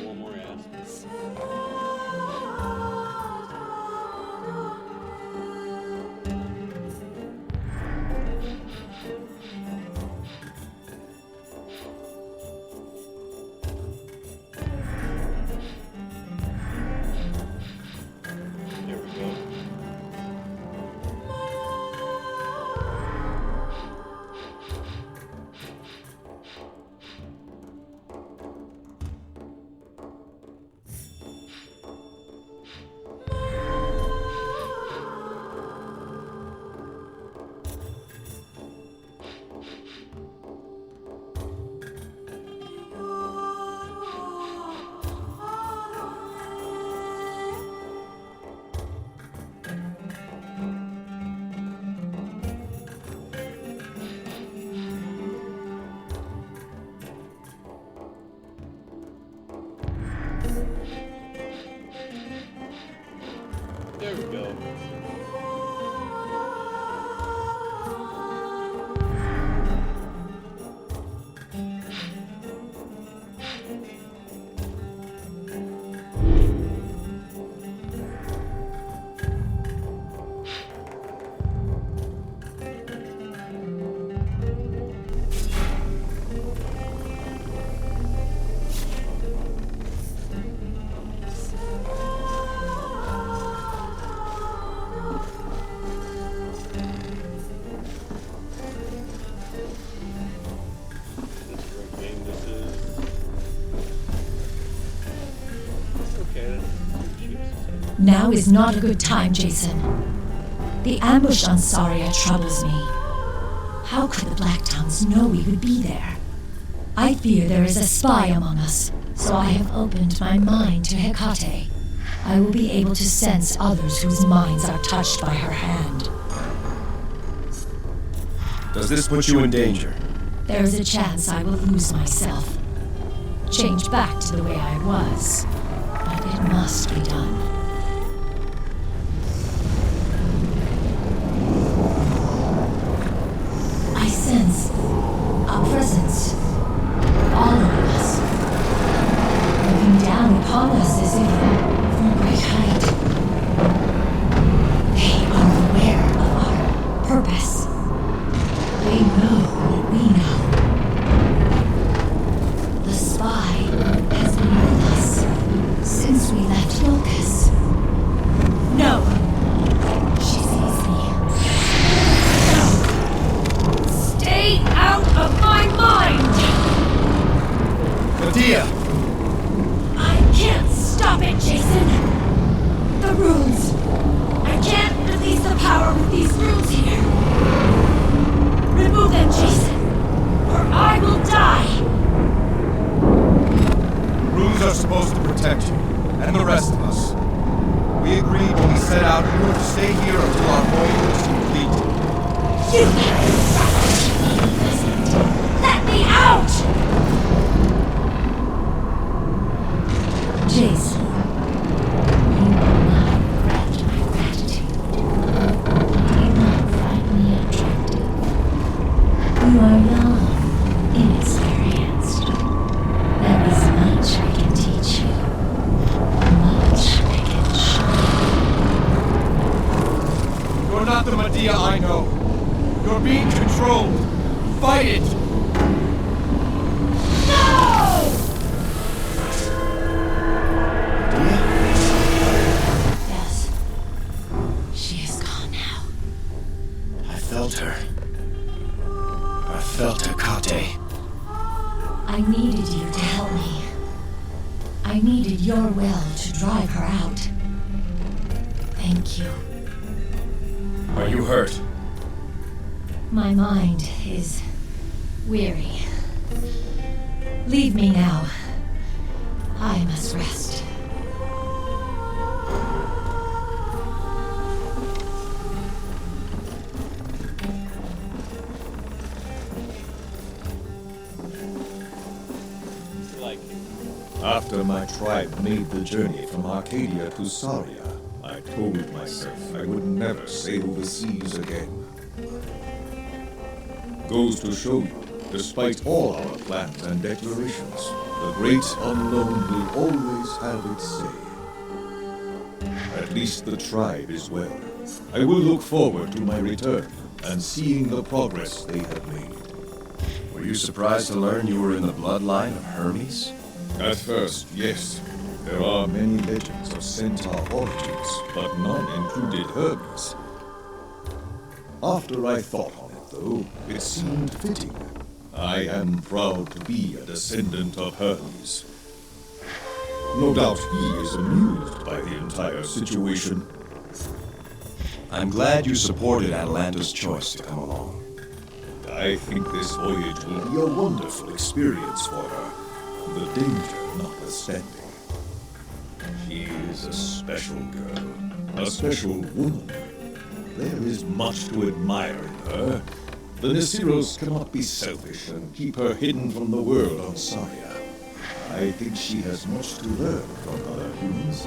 One more ass. There we go. There we go. Now is not a good time, Jason. The ambush on Saria troubles me. How could the Black Towns know we would be there? I fear there is a spy among us, so I have opened my mind to Hecate. I will be able to sense others whose minds are touched by her hand. Does this put you in danger? There is a chance I will lose myself. Change back to the way I was. But it must be done. I sense a presence following us, looking down upon us as if from a great height. They are aware of our purpose. They know what we know. The spy has been with us since we left Lykas. No! She sees me. No! Stay out of my mind! Medea! I can't stop it, Jason! The runes! I can't release the power with these runes here! Remove them, Jason, or I will die! Runes are supposed to protect you, and the rest of us. We agreed when we set out we were to stay here until our voyage was complete. You peasant! Let me out! Jason, you will not regret my gratitude. Do you not find me attractive? You are young, inexperienced. There is much I can teach you. Much I can show you. You're not the Medea I know. You're being controlled. Fight it! Yes. She is gone now. I felt her. I felt Hecate. I needed you to help me. I needed your will to drive her out. Thank you. Are you hurt? My mind is weary. Leave me now. I must rest. After my tribe made the journey from Arcadia to Saria, I told myself I would never sail the seas again. Goes to show you, despite all our plans and declarations, the great unknown will always have its say. At least the tribe is well. I will look forward to my return and seeing the progress they have made. Were you surprised to learn you were in the bloodline of Hermes? At first, yes. There are many legends of centaur origins, but none included Hermes. After I thought on it, though, it seemed fitting. I am proud to be a descendant of Hermes. No doubt he is amused by the entire situation. I'm glad you supported Atalanta's choice to come along. I think this voyage will be a wonderful experience for her, the danger notwithstanding. She is a special girl, a special woman. There is much to admire in her. The Nesiros cannot be selfish and keep her hidden from the world on Saria. I think she has much to learn from other humans,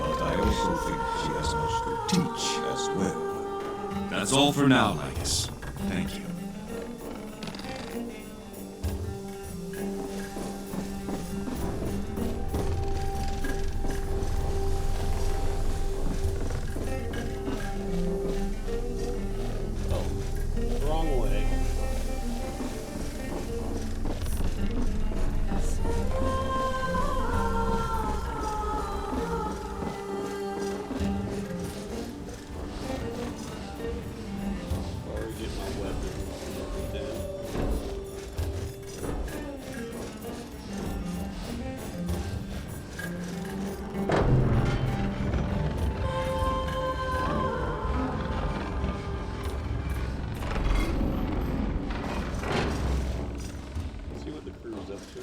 but I also think she has much to teach as well. That's all for now, Lykas. Thank you. Wrong way. Or get my weapon. See what the crew's up to.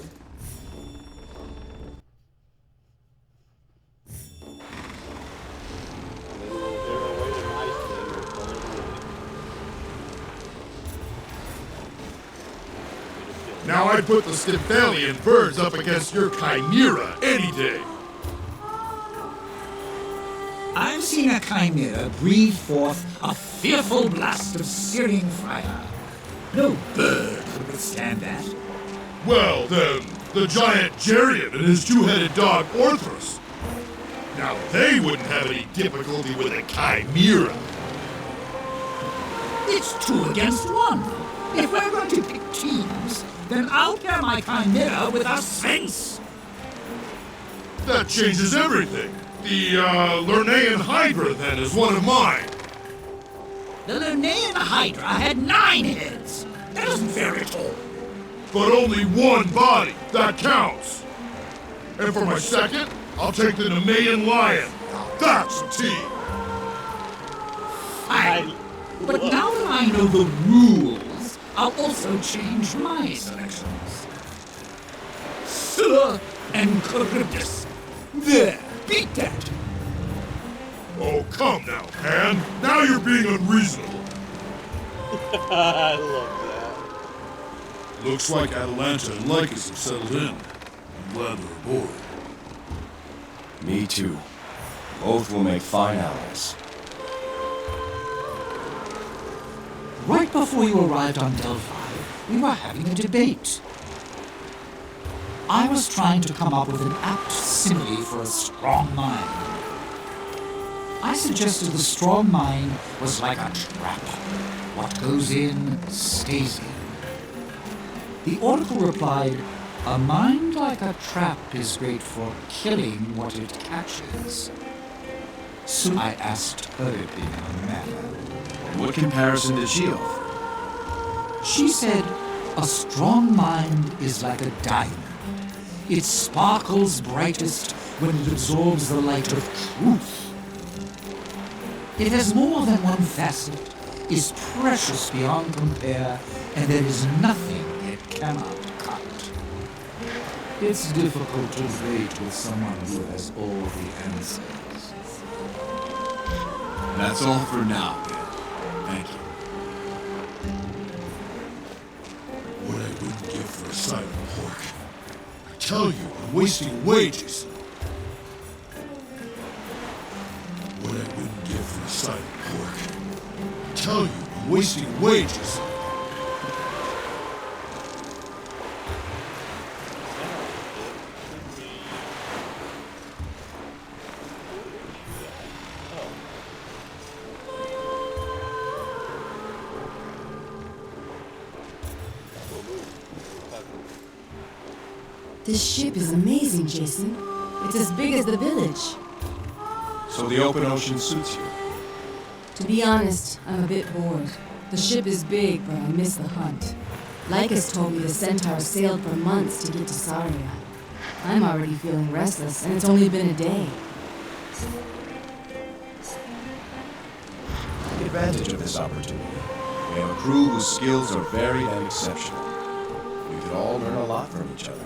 Now I'd put the Stymphalian birds up against your chimera any day. I've seen a chimera breathe forth a fearful blast of searing fire. No bird could withstand that. Well, then, the giant Geryon and his two-headed dog Orthrus. Now they wouldn't have any difficulty with a chimera. It's 2 against 1. If we're going to pick teams, then I'll pair my chimera with a sphinx. That changes everything. The Lernaean Hydra, then, is one of mine. The Lernaean Hydra had 9 heads. That isn't fair at all. But only one body. That counts. And for my second, I'll take the Nemean Lion. Now that's a team. Fine. But now that I know the rules, I'll also change my selections. Scylla and Charybdis. There, beat that. Oh, come now, Pan. Now you're being unreasonable. I love that. Looks like Atalanta and Lykas have settled in. I'm glad they're aboard. Me too. Both will make fine allies. Right before you arrived on Delphi, we were having a debate. I was trying to come up with an apt simile for a strong mind. I suggested the strong mind was like a trap. What goes in, stays in. The oracle replied, "A mind like a trap is great for killing what it catches." So I asked her opinion on the matter. What comparison did she offer? She said, "A strong mind is like a diamond. It sparkles brightest when it absorbs the light of truth. It has more than one facet, is precious beyond compare, and there is nothing it cannot cut." It's difficult to debate with someone who has all the answers. That's all for now. Thank you. What I wouldn't give for a silent pork. I tell you, I'm wasting wages. What I wouldn't give for a silent pork. I tell you, I'm wasting wages. This ship is amazing, Jason. It's as big as the village. So the open ocean suits you? To be honest, I'm a bit bored. The ship is big, but I miss the hunt. Lykas told me the centaurs sailed for months to get to Saria. I'm already feeling restless, and it's only been a day. Take advantage of this opportunity. We have a crew whose skills are varied and exceptional. We could all learn a lot from each other.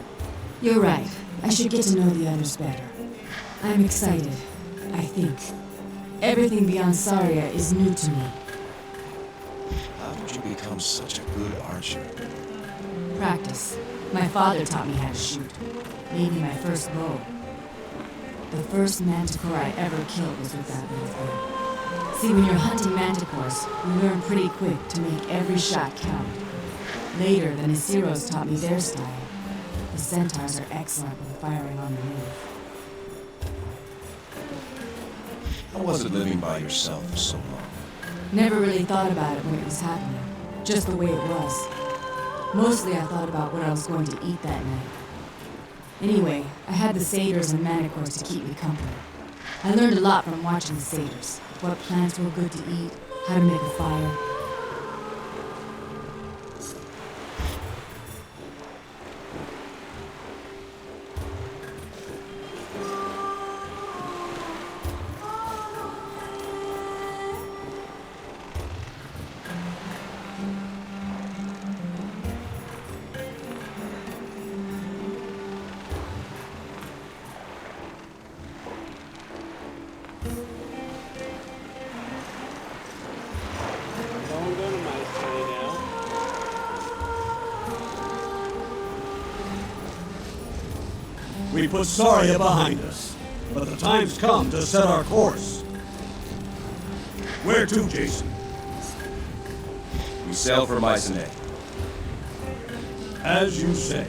You're right. I should get to know the others better. I'm excited, I think. Everything beyond Saria is new to me. How did you become such a good archer? Practice. My father taught me how to shoot. Maybe my first bow. The first manticore I ever killed was with that method. See, when you're hunting manticores, you learn pretty quick to make every shot count. Later, the Nesiros taught me their style. The centaurs are excellent when firing on the move. How was it living by yourself for so long? Never really thought about it when it was happening, just the way it was. Mostly I thought about what I was going to eat that night. Anyway, I had the satyrs and manticores to keep me company. I learned a lot from watching the satyrs. What plants were good to eat, how to make a fire. We put Saria behind us, but the time's come to set our course. Where to, Jason? We sail for Mycenae. As you say.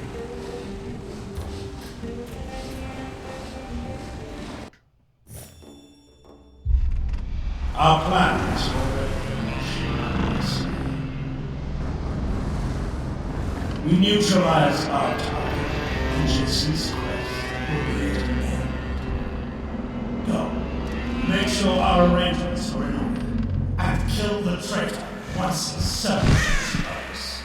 Our plan is already initiated. We neutralize our target, and Jason's quest will be at an end. Go. Make sure our arrangements are in order, and kill the traitor once his service is close.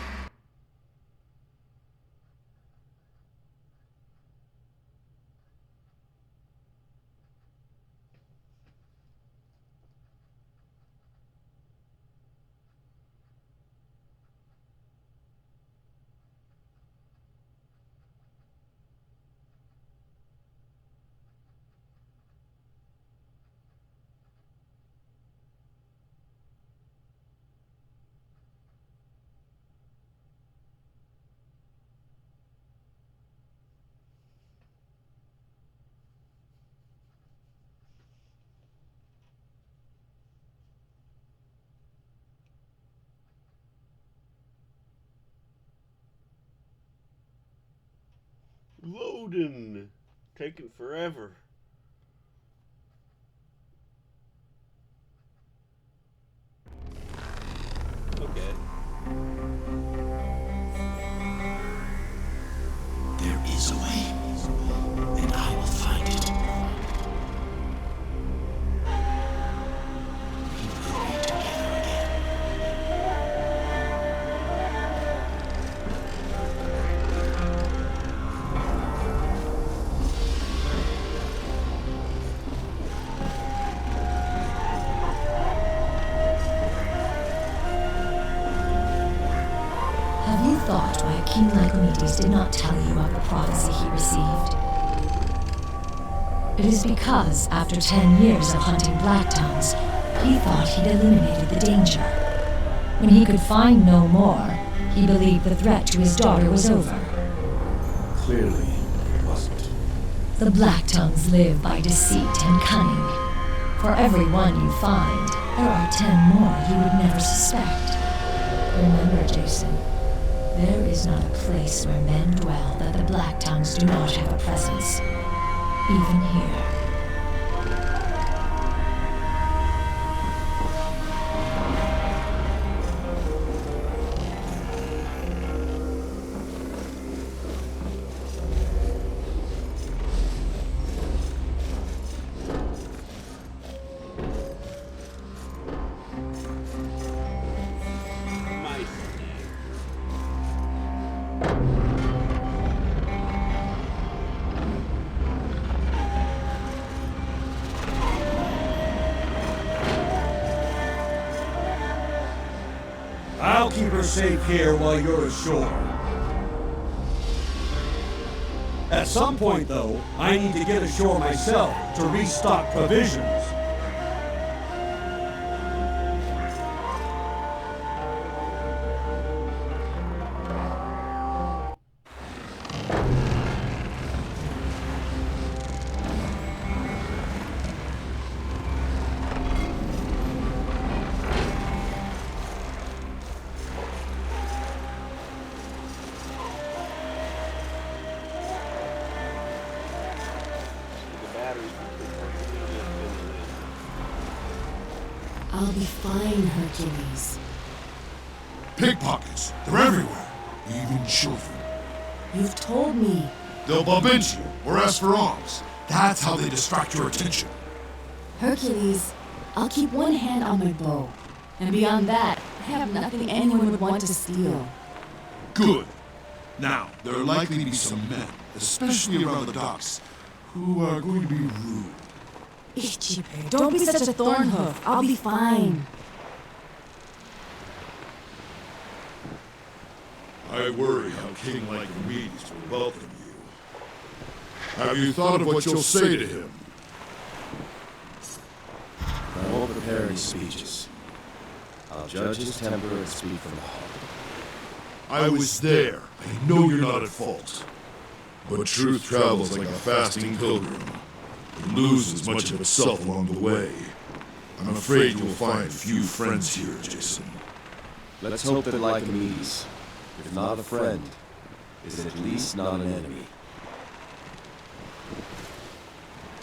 Loading. Taking forever. Okay. There is a way, and I will find it. We will be together again. Have you thought why King Lycomedes did not tell you of the prophecy he received? It is because, after 10 years of hunting Blacktones, he thought he'd eliminated the danger. When he could find no more, he believed the threat to his daughter was over. Clearly, it wasn't. The Blacktones live by deceit and cunning. For every one you find, there are 10 more you would never suspect. Remember, Jason, there is not a place where men dwell that the Blacktones do not have a presence. Even here. I'll keep her safe here while you're ashore. At some point, though, I need to get ashore myself to restock provisions. I'll be fine, Hercules. Pickpockets, they're everywhere. Even children. You've told me. They'll bump into you or ask for alms. That's how they distract your attention. Hercules, I'll keep one hand on my bow. And beyond that, I have nothing anyone would want to steal. Good. Now, there are likely to be some men, especially around the docks, who are going to be rude. Ichibe, don't be such a thornhoof. I'll be fine. I worry how King Lycomedes will welcome you. Have you thought of what you'll say to him? I won't prepare any speeches. I'll judge his temper and speak from the heart. I was there. I know you're not at fault. But truth travels like a fasting pilgrim. It loses much of itself along the way. I'm afraid you'll find few friends here, Jason. Let's hope that Lycomedes, if not a friend, is at least not an enemy.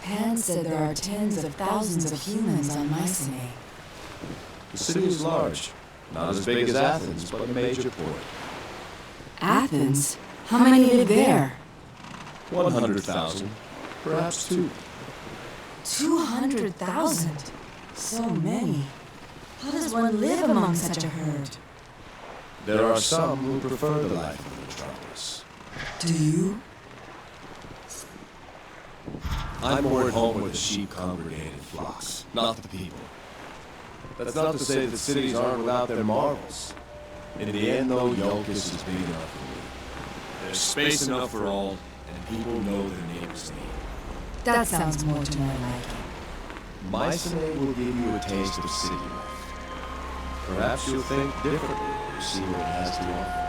Pan said there are tens of thousands of humans on Mycenae. The city is large, not as big as Athens, but a major port. Athens? How many live there? 100,000, perhaps 2. 200,000? So many. How does one live among such a herd? There are some who prefer the life of the metropolis. Do you? I'm more at home where the sheep congregate in flocks, not the people. That's not to say that cities aren't without their marvels. In the end, though, Iolcus is big enough for me. There's space enough for all, and people know their neighbors' name. That sounds more to my liking. Mycenae will give you a taste of city life. Perhaps you'll think differently when you see what it has to offer.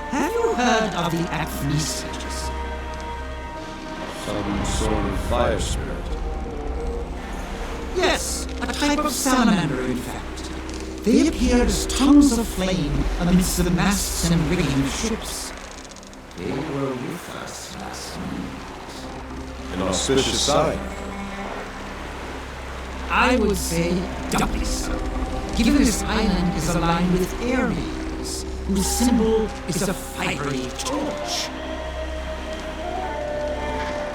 Have you heard of the Acmeses? Some sort of fire spirit. Yes, a type of salamander, in fact. They appeared as tongues of flame amidst the masts and rigging of ships. They were with us last night. An auspicious sign. I would say doubly so, given this island is aligned with Ares, whose symbol is a fiery torch.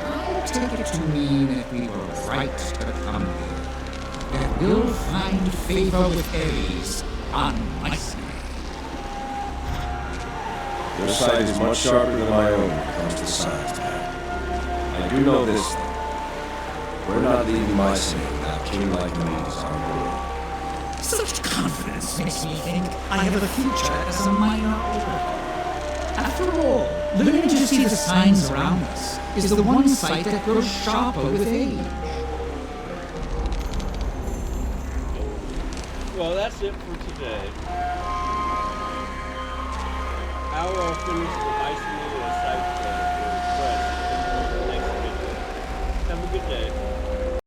I take it to mean that we were right to come here. That we'll find favor with Ares on Mycenae. Your sight is much sharper than my own when it comes to science, man. I do know this, though. We're not leaving Mycenae without King Lycomedes on board. Such confidence makes me think I have a future as a minor oracle. After all, learning to see the signs around us is the one sight that grows sharper with age. Well, that's it for today. I will finish the Mycenae site for the quest next video. Have a good day.